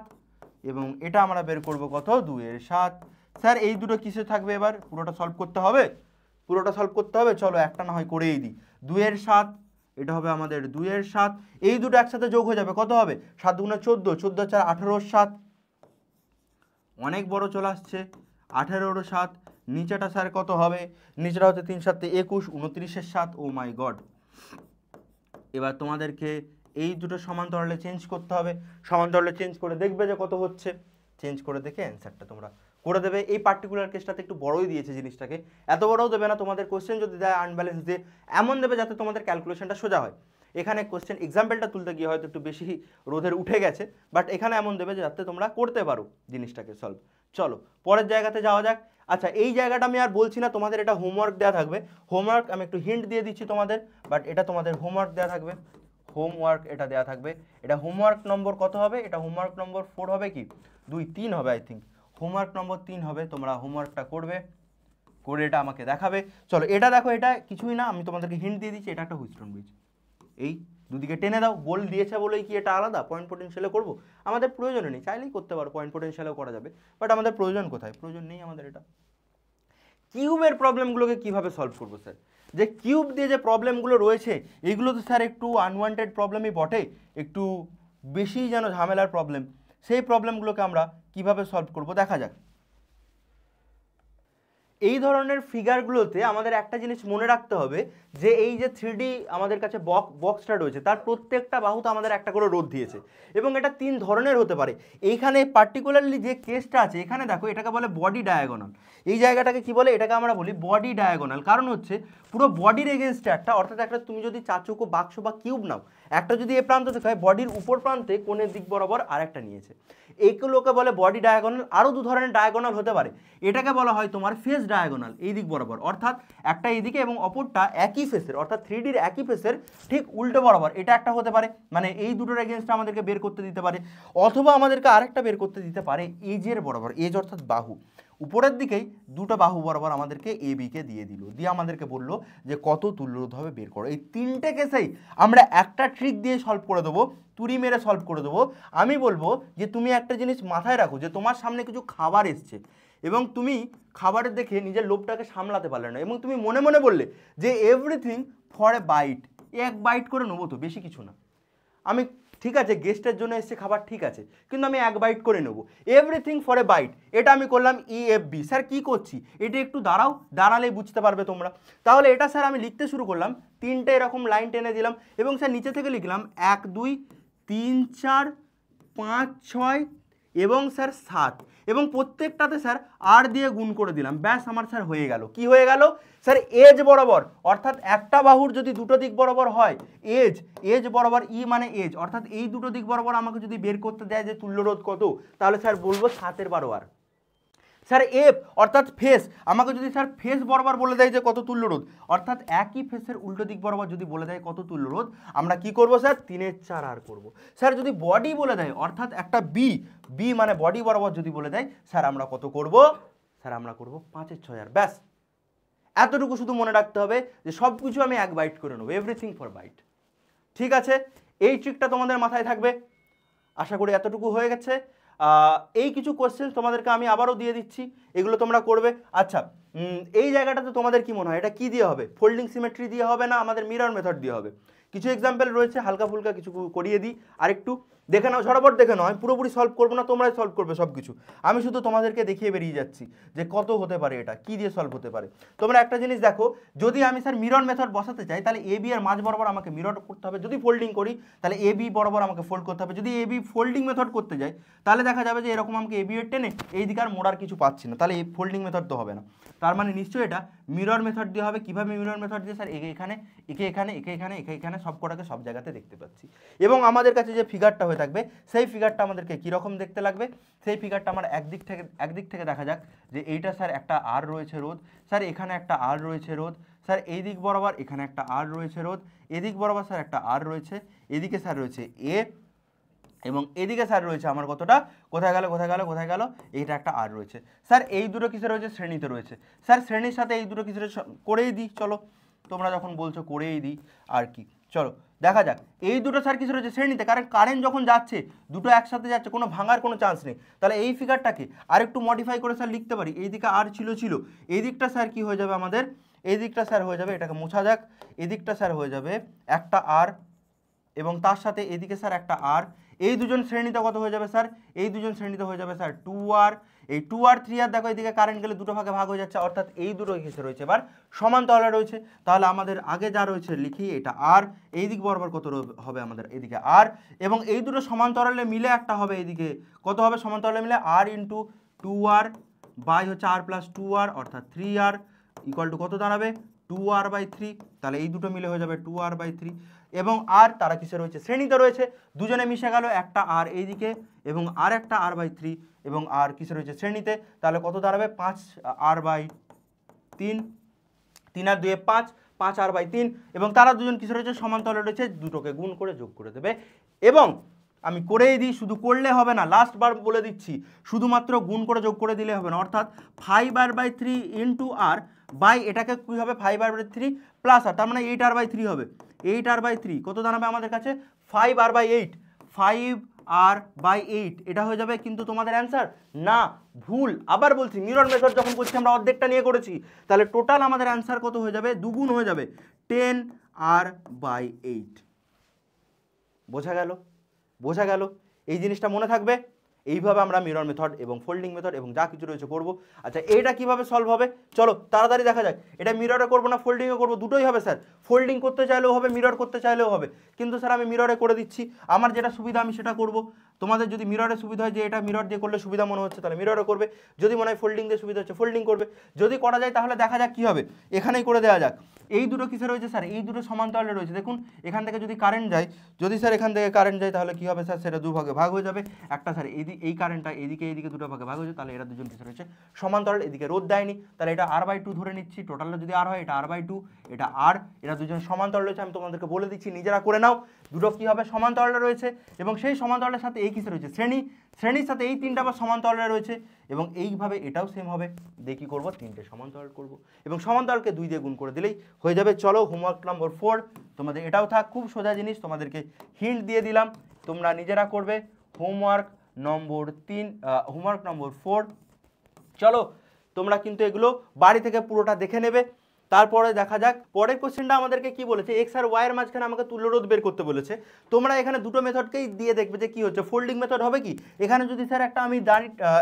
Speaker 1: এবং এটা আমরা বের করব কত? 2 এর 7। স্যার এই দুটো কিসে থাকবে? এবার পুরোটা সলভ করতে হবে, পুরোটা সলভ করতে হবে। চলো একটা না হয় করেই দিই। 2 এর 7, এটা হবে আমাদের 2 এর 7, এই দুটো একসাথে যোগ হয়ে যাবে, কত হবে? 7 × 14, 14 4 18 এর 7, অনেক বড় চলে আসছে, 18 এর 7। নিচেটা স্যার কত হবে? নিচেটা হচ্ছে 3 7 21, 29 এর 7। ও মাই গড! এবার তোমাদেরকে এই দুটো সমান্তরালে চেঞ্জ করতে হবে, সমান্তরালে চেঞ্জ করে দেখবে যে কত হচ্ছে, চেঞ্জ করে দেখে অ্যান্সারটা তোমরা করে দেবে। এই পার্টিকুলার কেসটাতে একটু বড়ই দিয়েছে জিনিসটাকে, এত বড়ও দেবে না। তোমাদের কোশ্চেন যদি দেয় আনব্যালেন্স দিয়ে, এমন দেবে যাতে তোমাদের ক্যালকুলেশনটা সোজা হয়। এখানে কোশ্চেন এক্সাম্পলটা তুলতে গিয়ে হয়তো একটু বেশি রোধের উঠে গেছে, বাট এখানে এমন দেবে যে যাতে তোমরা করতে পারো জিনিসটাকে সলভ। চলো পরের জায়গাতে যাওয়া যাক। আচ্ছা এই জায়গাটা আমি আর বলছি না, তোমাদের এটা হোমওয়ার্ক দেওয়া থাকবে। হোমওয়ার্ক আমি একটু হিন্ট দিয়ে দিচ্ছি তোমাদের, বাট এটা তোমাদের হোমওয়ার্ক দেওয়া থাকবে, হোমওয়ার্ক এটা দেওয়া থাকবে। এটা হোমওয়ার্ক নম্বর কত হবে? এটা হোমওয়ার্ক নম্বর 4 হবে কি 2 3 হবে আই থিঙ্ক, হোমওয়ার্ক নম্বর 3 হবে। তোমরা হোমওয়ার্কটা করবে, করে এটা আমাকে দেখাবে। চলো এটা দেখো, এটা কিছুই না, আমি তোমাদেরকে হিন্ট দিয়ে দিচ্ছি, এটা একটা হুইটস্টোন ব্রিজ। এই দুদিকে টেনে দাও, বল দিয়েছে বলেই কি এটা আলাদা পয়েন্ট পোটেনশিয়ালে করবো? আমাদের প্রয়োজন নেই, চাইলেই করতে পারো, পয়েন্ট পোটেনশিয়ালেও করা যাবে, বাট আমাদের প্রয়োজন কোথায়? প্রয়োজন নেই আমাদের এটা। কিউবের প্রবলেমগুলোকে কিভাবে সলভ করবো স্যার? যে কিউব দিয়ে যে প্রবলেমগুলো রয়েছে এগুলো তো স্যার একটু আনওয়ান্টেড প্রবলেমই বটে, একটু বেশি যেন ঝামেলার প্রবলেম। সেই প্রবলেমগুলোকে আমরা কিভাবে সলভ করব দেখা যাক। এই ধরনের ফিগারগুলোতে আমাদের একটা জিনিস মনে রাখতে হবে যে এই যে 3D আমাদের কাছে বক্সটা রয়েছে তার প্রত্যেকটা বাহুতে আমাদের একটা করে রোধ দিয়েছে, এবং এটা 3 ধরনের হতে পারে। এইখানে পার্টিকুলারলি যে কেসটা আছে এখানে দেখো, এটাকে বলে বডি ডায়াগোনাল। এই জায়গাটাকে কি বলে? এটাকে আমরা বলি বডি ডায়াগোনাল। কারণ হচ্ছে পুরো বডির এগেনস্টে একটা, অর্থাৎ একটা তুমি যদি চাচৌকো বাক্স বা কিউব নাও, একটা যদি এ প্রান্ত থেকে হয়, বডির উপর প্রান্তে কোণের দিক বরাবর আরেকটা নিয়েছে, এইগুলোকে বলে বডি ডায়াগোনাল। আরও 2 ধরনের ডায়াগোনাল হতে পারে, এটাকে বলা হয় তোমার ফেস ডায়াগোনাল, এই দিক বরাবর, অর্থাৎ একটা এইদিকে এবং অপরটা একই ফেসের, অর্থাৎ 3Dর একই ফেসের ঠিক উল্টো বরাবর, এটা একটা হতে পারে। মানে এই দুটোর এগেনস্টে আমাদেরকে বের করতে দিতে পারে, অথবা আমাদেরকে আরেকটা বের করতে দিতে পারে এজের বরাবর, এজ অর্থাৎ বাহু, উপরের দিকেই দুটো বাহু বরাবর আমাদেরকে এ বিকে দিয়ে দিল, দিয়ে আমাদেরকে বললো যে কত তুল্যরোধ হবে বের করো। এই 3টে কেসেই আমরা একটা ট্রিক দিয়ে সলভ করে দেবো, তুড়ি মেরে সলভ করে দেবো। আমি বলবো যে তুমি একটা জিনিস মাথায় রাখো, যে তোমার সামনে কিছু খাবার এসছে এবং তুমি খাবারের দেখে নিজের লোভটাকে সামলাতে পারলে না, এবং তুমি মনে মনে বললে যে এভরিথিং ফর এ বাইট, এক বাইট করে নেবো তো, বেশি কিছু না। আমি ঠিক আছে গেস্টের জন্য এসছে খাবার, ঠিক আছে, কিন্তু আমি এক বাইট করে নেবো, এভরিথিং ফর এ বাইট। এটা আমি করলাম EFB। স্যার কি করছি? এটা একটু দাঁড়াও, দাঁড়ালেই বুঝতে পারবে তোমরা। তাহলে এটা স্যার আমি লিখতে শুরু করলাম, 3টে এরকম লাইন টেনে দিলাম, এবং স্যার নিচে থেকে লিখলাম 1 2 3 4 5 6 এবং স্যার 7, এবং প্রত্যেকটাতে স্যার আর দিয়ে গুণ করে দিলাম, ব্যাস আমার স্যার হয়ে গেল। কি হয়ে গেল স্যার? এজ বরাবর, অর্থাৎ একটা বাহুর যদি দুটো দিক বরাবর হয় এজ বরাবর, ই মানে এজ, অর্থাৎ এই দুটো দিক বরাবর আমাকে যদি বের করতে দেয় যে তুল্যরোধ কত, তাহলে স্যার বলবো 7/12। স্যার এফ অর্থাৎ ফেস, আমাকে যদি স্যার ফেস বরাবর বলে দেয় যে কত তুল্যরোধ, অর্থাৎ একই ফেসের উল্টো দিক বরাবর যদি বলে দেয় কত তুল্যরোধ, আমরা কি করব স্যার? 3/4 করব। স্যার যদি বডি বলে দেয়, অর্থাৎ একটা বি মানে বডি বরাবর যদি বলে দেয়, স্যার আমরা কত করব? স্যার আমরা করব 5/6। ব্যাস এতটুকু শুধু মনে রাখতে হবে যে সব কিছু আমি এক বাইট করে নেবো, এভরিথিং ফর বাইট। ঠিক আছে, এই ট্রিকটা তোমাদের মাথায় থাকবে, আশা করি এতটুকু হয়ে গেছে। এই কিছু কোশ্চেন তোমাদেরকে আমি আবারও দিয়ে দিচ্ছি, এগুলো তোমরা করবে। আচ্ছা এই জায়গাটাতে তোমাদের কি মনে হয় এটা কি দিয়ে হবে? ফোল্ডিং সিমেট্রি দিয়ে হবে না আমাদের মিরর মেথড দিয়ে হবে? কিছু এক্সাম্পল রয়েছে, হালকা ফুলকা কিছু করিয়ে দিই, আরেকটু দেখে নাও, ঝটাপট দেখে নাও। আমি পুরোপুরি সলভ করবো না, তোমরাই সলভ করবে সব কিছু, আমি শুধু তোমাদেরকে দেখিয়ে বেরিয়ে যাচ্ছি যে কত হতে পারে, এটা কি দিয়ে সলভ হতে পারে। তোমরা একটা জিনিস দেখো, যদি আমি স্যার মিরর মেথড বসাতে চাই, তাহলে AB এর মাঝ বরাবর আমাকে মিরর করতে হবে। যদি ফোল্ডিং করি তাহলে AB বরাবর আমাকে ফোল্ড করতে হবে। যদি AB ফোল্ডিং মেথড করতে যাই তাহলে দেখা যাবে যে এরকম আমাকে AB এর টেনে এই দিকে আর মোড়ার কিছু পাচ্ছি না, তাহলে এই ফোল্ডিং মেথড তো হবে না। তার মানে নিশ্চয়ই এটা মিরর মেথড দিয়ে হবে। কিভাবে মিরর মেথড দিয়ে? স্যার এখানে এখানে সব কটাকে সব জায়গাতে দেখতে পাচ্ছি, এবং আমাদের কাছে যে ফিগারটা হয়ে থাকবে সেই ফিগারটা আমাদেরকে কীরকম দেখতে লাগবে? সেই ফিগারটা আমার একদিক থেকে দেখা যাক যে এইটা স্যার একটা আর রয়েছে রোধ, স্যার এখানে একটা আর রয়েছে রোধ, স্যার এই দিক বরাবর এখানে একটা আর রয়েছে রোধ, এদিক বরাবর স্যার একটা আর রয়েছে, এদিকে স্যার রয়েছে এ, এবং এদিকে স্যার রয়েছে আমার কতটা, কোথায় গেল এইটা একটা আর রয়েছে। স্যার এই দুটো কিসে রয়েছে? শ্রেণীতে রয়েছে। স্যার শ্রেণীর সাথে এই দুটো কিসের করেই দিই, চলো তোমরা যখন বলছো করেই দিই আর কি। চলো দেখা যাক, এই দুটো স্যার কিসে রয়েছে? শ্রেণীতে, কারণ কারেন্ট যখন যাচ্ছে দুটো একসাথে যাচ্ছে, কোনো ভাঙার কোনো চান্স নেই। তাহলে এই ফিগারটাকে আরেকটু মডিফাই করে স্যার লিখতে পারি, এই দিকে আর ছিল এই দিকটা স্যার কি হয়ে যাবে আমাদের? এই দিকটা স্যার হয়ে যাবে, এটাকে মোছা যাক, এদিকটা স্যার হয়ে যাবে একটা আর, এবং তার সাথে এদিকে স্যার একটা আর। এই দুজন শ্রেণীতে কত হয়ে যাবে স্যার? এই দুজন শ্রেণীতে হয়ে যাবে স্যার 2R। এই 2R 3R দেখো এদিকে কারেন্ট গেলে দুটো ভাগে ভাগ হয়ে যাচ্ছে, অর্থাৎ এই দুটো কিসে রয়েছে এবার? সমান্তরালে রয়েছে। তাহলে আমাদের আগে যা রয়েছে লিখি, এটা আর, এই দিক বরাবর কত হবে আমাদের? এদিকে আর, এবং এই দুটো সমান্তরালে মিলে একটা হবে, এইদিকে কত হবে সমান্তরালে মিলে? R × 2R বাই হচ্ছে R + 2R, অর্থাৎ 3R ইকুয়াল টু কত দাঁড়াবে? 2r/3, তাহলে এই দুটো মিলে হয়ে যাবে 2r/3 এবং আর তারা কিসে রয়েছে শ্রেণীতে রয়েছে, দুজনে মিশে গেল, একটা আর এইদিকে এবং আর একটা r/3 এবং আর কিসে রয়েছে শ্রেণীতে, তাহলে কত দাঁড়াবে 5r/3, 3 আর 2 5, 5r/3 এবং তারা দুজন কিসে রয়েছে সমান্তরালে রয়েছে, দুটোকে গুণ করে যোগ করে দেবে। এবং আমি করেই দিই, শুধু করলে হবে না, লাস্ট বার বলে দিচ্ছি, শুধুমাত্র গুণ করে যোগ করে দিলে হবে না, অর্থাৎ 5r/3 ইন্টু আর বাই এটাকে কী হবে 5r/3 প্লাস আর, তার মানে 8r/3 হবে, 8r/3 কত দাঁড়াবে আমাদের কাছে 5r/8, 5r/8 এটা হয়ে যাবে কিন্তু তোমাদের অ্যান্সার না, ভুল। আবার বলছি মিরর মেথড যখন করছি আমরা অর্ধেকটা নিয়ে করেছি, তাহলে টোটাল আমাদের অ্যান্সার কত হয়ে যাবে, দুগুণ হয়ে যাবে 10r/8। বোঝা গেল, বোঝা গেল, এই জিনিসটা মনে থাকবে। এইভাবে আমরা মিরর মেথড এবং ফোল্ডিং মেথড এবং যা কিছু রয়েছে করব। আচ্ছা এটা কিভাবে সলভ হবে, চলো তাড়াতাড়ি দেখা যাক। এটা মিররে করবো না ফোল্ডিংয়ে করবো, দুটোই হবে স্যার, ফোল্ডিং করতে চাইলেও হবে, মিরর করতে চাইলেও হবে, কিন্তু স্যার আমি মিররে করে দিচ্ছি, আমার যেটা সুবিধা আমি সেটা করব। তোমাদের যদি মিররে সুবিধা হয় যে এটা মিরর দিয়ে করলে সুবিধা মনে হচ্ছে তাহলে মিররে করবে, যদি মনে হয় ফোল্ডিং দিয়ে সুবিধা হচ্ছে ফোল্ডিং করবে, যদি করা যায় তাহলে দেখা যাক কী হবে, এখানেই করে দেওয়া যাক। এই দুটো কিসে রয়েছে স্যার, এই দুটো সমান্তরালে রয়েছে, দেখুন এখান থেকে যদি কারেন্ট যায়, যদি স্যার এখান থেকে কারেন্ট যায় তাহলে কী হবে স্যার, সেটা দুভাগে ভাগ হয়ে যাবে, একটা স্যার এই কারেন্টটা এইদিকে দুটো ভাগে ভাগ হয়ে যাবে, তাহলে এরা দুজন কিসে রয়েছে সমান্তরাল, এদিকে রোধ দেয়নি, তাহলে এটা r/2 ধরে নিচ্ছি, টোটালটা যদি আর হয় এটা r/2, এটা আর, এরা দুজন সমান্তরাল রয়েছে, আমি তোমাদেরকে বলে দিচ্ছি নিজেরা করে নাও, দুটো কী হবে সমান্তরালে রয়েছে এবং সেই সমান্তরালের সাথে এই কিসে রয়েছে শ্রেণীর সাথে এই তিনটা আবার সমান্তরালে রয়েছে এবং এইভাবে এটাও সেম হবে, দিয়ে কী করবো তিনটে সমান্তরাল করব এবং সমান্তরালকে 2 দিয়ে গুণ করে দিলেই হয়ে যাবে। চলো হোমওয়ার্ক নম্বর 4 তোমাদের এটাও থাক, খুব সোজা জিনিস, তোমাদেরকে হিন্ট দিয়ে দিলাম, তোমরা নিজেরা করবে। হোমওয়ার্ক নম্বর 4, চলো তোমরা কিন্তু এগুলো বাড়ি থেকে পুরোটা দেখে নেবে, তারপরে দেখা যাক পরের কোশ্চেনটা আমাদেরকে কি বলেছে, এক্স আর ওয়াই এর মাঝখানে আমাকে তুল্যরোধ বের করতে বলেছে। তোমরা এখানে দুটো মেথডকেই দিয়ে দেখবে যে কি হচ্ছে, ফোল্ডিং মেথড হবে কি, এখানে যদি স্যার আমি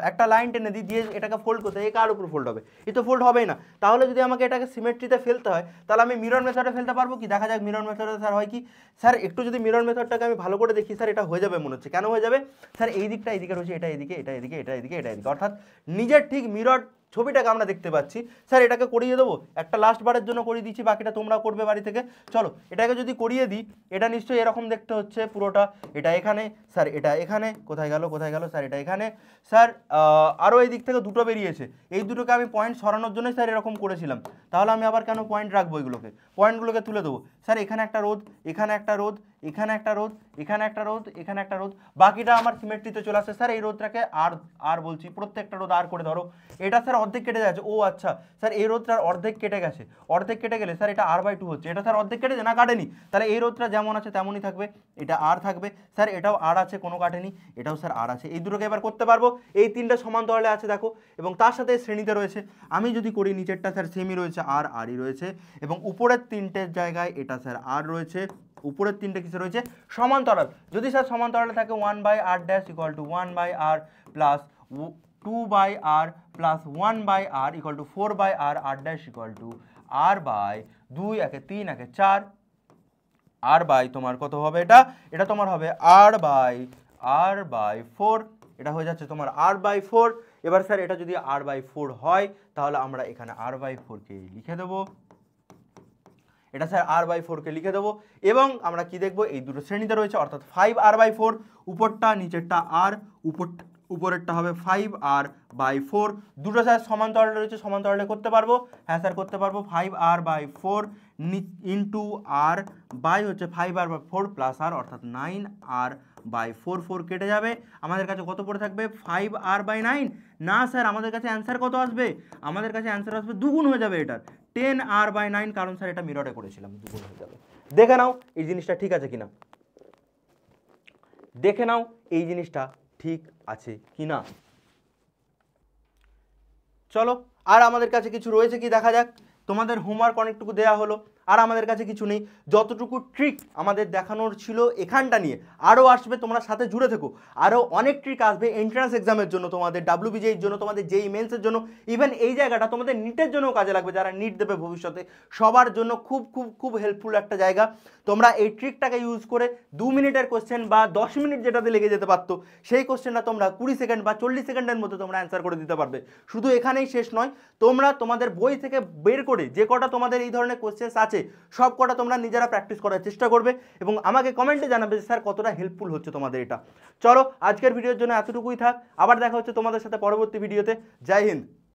Speaker 1: একটা লাইন টেনে দিই, দিয়ে এটাকে ফোল্ড করতে, এ কার উপর ফোল্ড হবে, এ তো ফোল্ড হবেই না, তাহলে যদি আমাকে এটাকে সিমেট্রিতে ফেলতে হয় তাহলে আমি মিরর মেথডে ফেলতে পারবো কি, দেখা যাক মিরর মেথডে স্যার হয় কি। স্যার একটু যদি মিরর মেথডটাকে আমি ভালো করে দেখি স্যার, এটা হয়ে যাবে মনে হচ্ছে, কেন হয়ে যাবে স্যার, এই দিকটা এইদিকে রয়েছে, এটা এদিকে, এটা এদিকে, এটা এদিকে, এটা এদিকে, অর্থাৎ নিজের ঠিক মিরর ছবিটাকে আমরা দেখতে পাচ্ছি। স্যার এটাকে করিয়ে দেবো, একটা লাস্ট বারের জন্য করিয়ে দিচ্ছি, বাকিটা তোমরা করবে বাড়ি থেকে। চলো এটাকে যদি করিয়ে দিই, এটা নিশ্চয়ই এরকম দেখতে হচ্ছে পুরোটা, এটা এখানে স্যার, এটা এখানে, কোথায় গেল স্যার, এটা এখানে স্যার, আরও এই দিক থেকে দুটো বেরিয়েছে, এই দুটোকে আমি পয়েন্ট সরানোর জন্যই স্যার এরকম করেছিলাম, তাহলে আমি আবার কেন পয়েন্ট রাখবো, এগুলোকে পয়েন্টগুলোকে তুলে দেবো। স্যার এখানে একটা রোধ, এখানে একটা রোধ, এখানে একটা রোধ, এখানে একটা রোধ, এখানে একটা রোধ, বাকিটা আমার সিমেট্রিতে চলে আসছে। স্যার এই রোধটাকে আর বলছি, প্রত্যেকটা রোধ আর করে ধরো, এটা স্যার অর্ধেক কেটে যাচ্ছে, ও আচ্ছা স্যার এই রোধটার অর্ধেক কেটে গেছে, অর্ধেক কেটে গেলে স্যার এটা r/2 হচ্ছে, এটা স্যার অর্ধেক কেটেছে না কাটেনি, তাহলে এই রোধটা যেমন আছে তেমনই থাকবে, এটা আর থাকবে, স্যার এটাও আর আছে, কোনো কাটেনি, এটাও স্যার আর আছে, এই দুটোকে এবার করতে পারবো, এই তিনটা সমান্তরালে আছে দেখো, এবং তার সাথে শ্রেণীতে রয়েছে। আমি যদি করি নিচেরটা স্যার সেমই রয়েছে, আরই রয়েছে, এবং উপরের তিনটের জায়গায় এটা স্যার আর রয়েছে, উপরের তিনটে কিসে রয়েছে সমান্তরাল, যদি স্যার সমান্তরালে থাকে 1/r' equal two 1/r plus 2/r plus 1/r equal two 4/r, r' equal to r/2, 1 3 1 4, r/ তোমার কত হবে, এটা তোমার হবে r/4, এটা হয়ে যাচ্ছে তোমার r/4। এবার স্যার এটা যদি r/4 হয় তাহলে আমরা এখানে r/4 কে লিখে দেবো, এটা স্যার r/4 কে লিখে দেবো, এবং আমরা কি দেখবো এই দুটো শ্রেণীতে রয়েছে, অর্থাৎ 5r/4, উপরটা নিচেরটা আর, উপরেরটা হবে 5r/4, দুটো স্যার সমান্তরালে রয়েছে, সমান্তরালে করতে পারবো, হ্যাঁ স্যার করতে পারবো, 5r/4 ইন্টু আর বাই হচ্ছে 5r/4 প্লাস আর, অর্থাৎ 9r/4, 4 কেটে যাবে, আমাদের কাছে কত পড়ে থাকবে 5r/9, না স্যার আমাদের কাছে অ্যান্সার কত আসবে, আমাদের কাছে অ্যান্সার আসবে দুগুণ হয়ে যাবে এটার 10r/9, কারণ স্যার এটা মিররে করেছিলাম, দুগুণ হয়ে যাবে। দেখে নাও এই জিনিসটা ঠিক আছে কিনা, দেখে নাও এই জিনিসটা ঠিক আছে কিনা। চলো আর আমাদের কাছে কিছু রয়েছে কি দেখা যাক, তোমাদের হোমওয়ার্ক অনেকটুকু দেওয়া হলো, আর আমাদের কাছে কিছু নেই। যতটুকু ট্রিক আমাদের দেখানোর ছিল এখানটা নিয়ে আরও আসবে, তোমরা সাথে জুড়ে থেকো। আরও অনেক ট্রিক আসবে এন্ট্রান্স এক্সামের জন্য, তোমাদের WBJEর জন্য, তোমাদের JEE মেন্সের জন্য, ইভেন এই জায়গাটা তোমাদের নিটের জন্য কাজে লাগবে, যারা নিট দেবে ভবিষ্যতে সবার জন্য খুব খুব খুব হেল্পফুল একটা জায়গা। তোমরা এই ট্রিকটাকে ইউজ করে 2 মিনিটের কোশ্চেন বা 10 মিনিট যেটাতে লেগে যেতে পারতো সেই কোশ্চেনটা তোমরা 20 সেকেন্ড বা 40 সেকেন্ডের মধ্যে তোমরা অ্যান্সার করে দিতে পারবে। শুধু এখানেই শেষ নয়, তোমরা তোমাদের বই থেকে বের করে যে কটা তোমাদের এই ধরনের কোশ্চেন আছে সব কটা তোমরা নিজেরা প্র্যাকটিস করার চেষ্টা করবে এবং আমাকে কমেন্টে জানাবে যে স্যার কতটা হেল্পফুল হচ্ছে তোমাদের এটা। চলো আজকের ভিডিওর জন্য এতটুকুই থাক, আবার দেখা হচ্ছে তোমাদের সাথে পরবর্তী ভিডিওতে। জয় হিন্দ।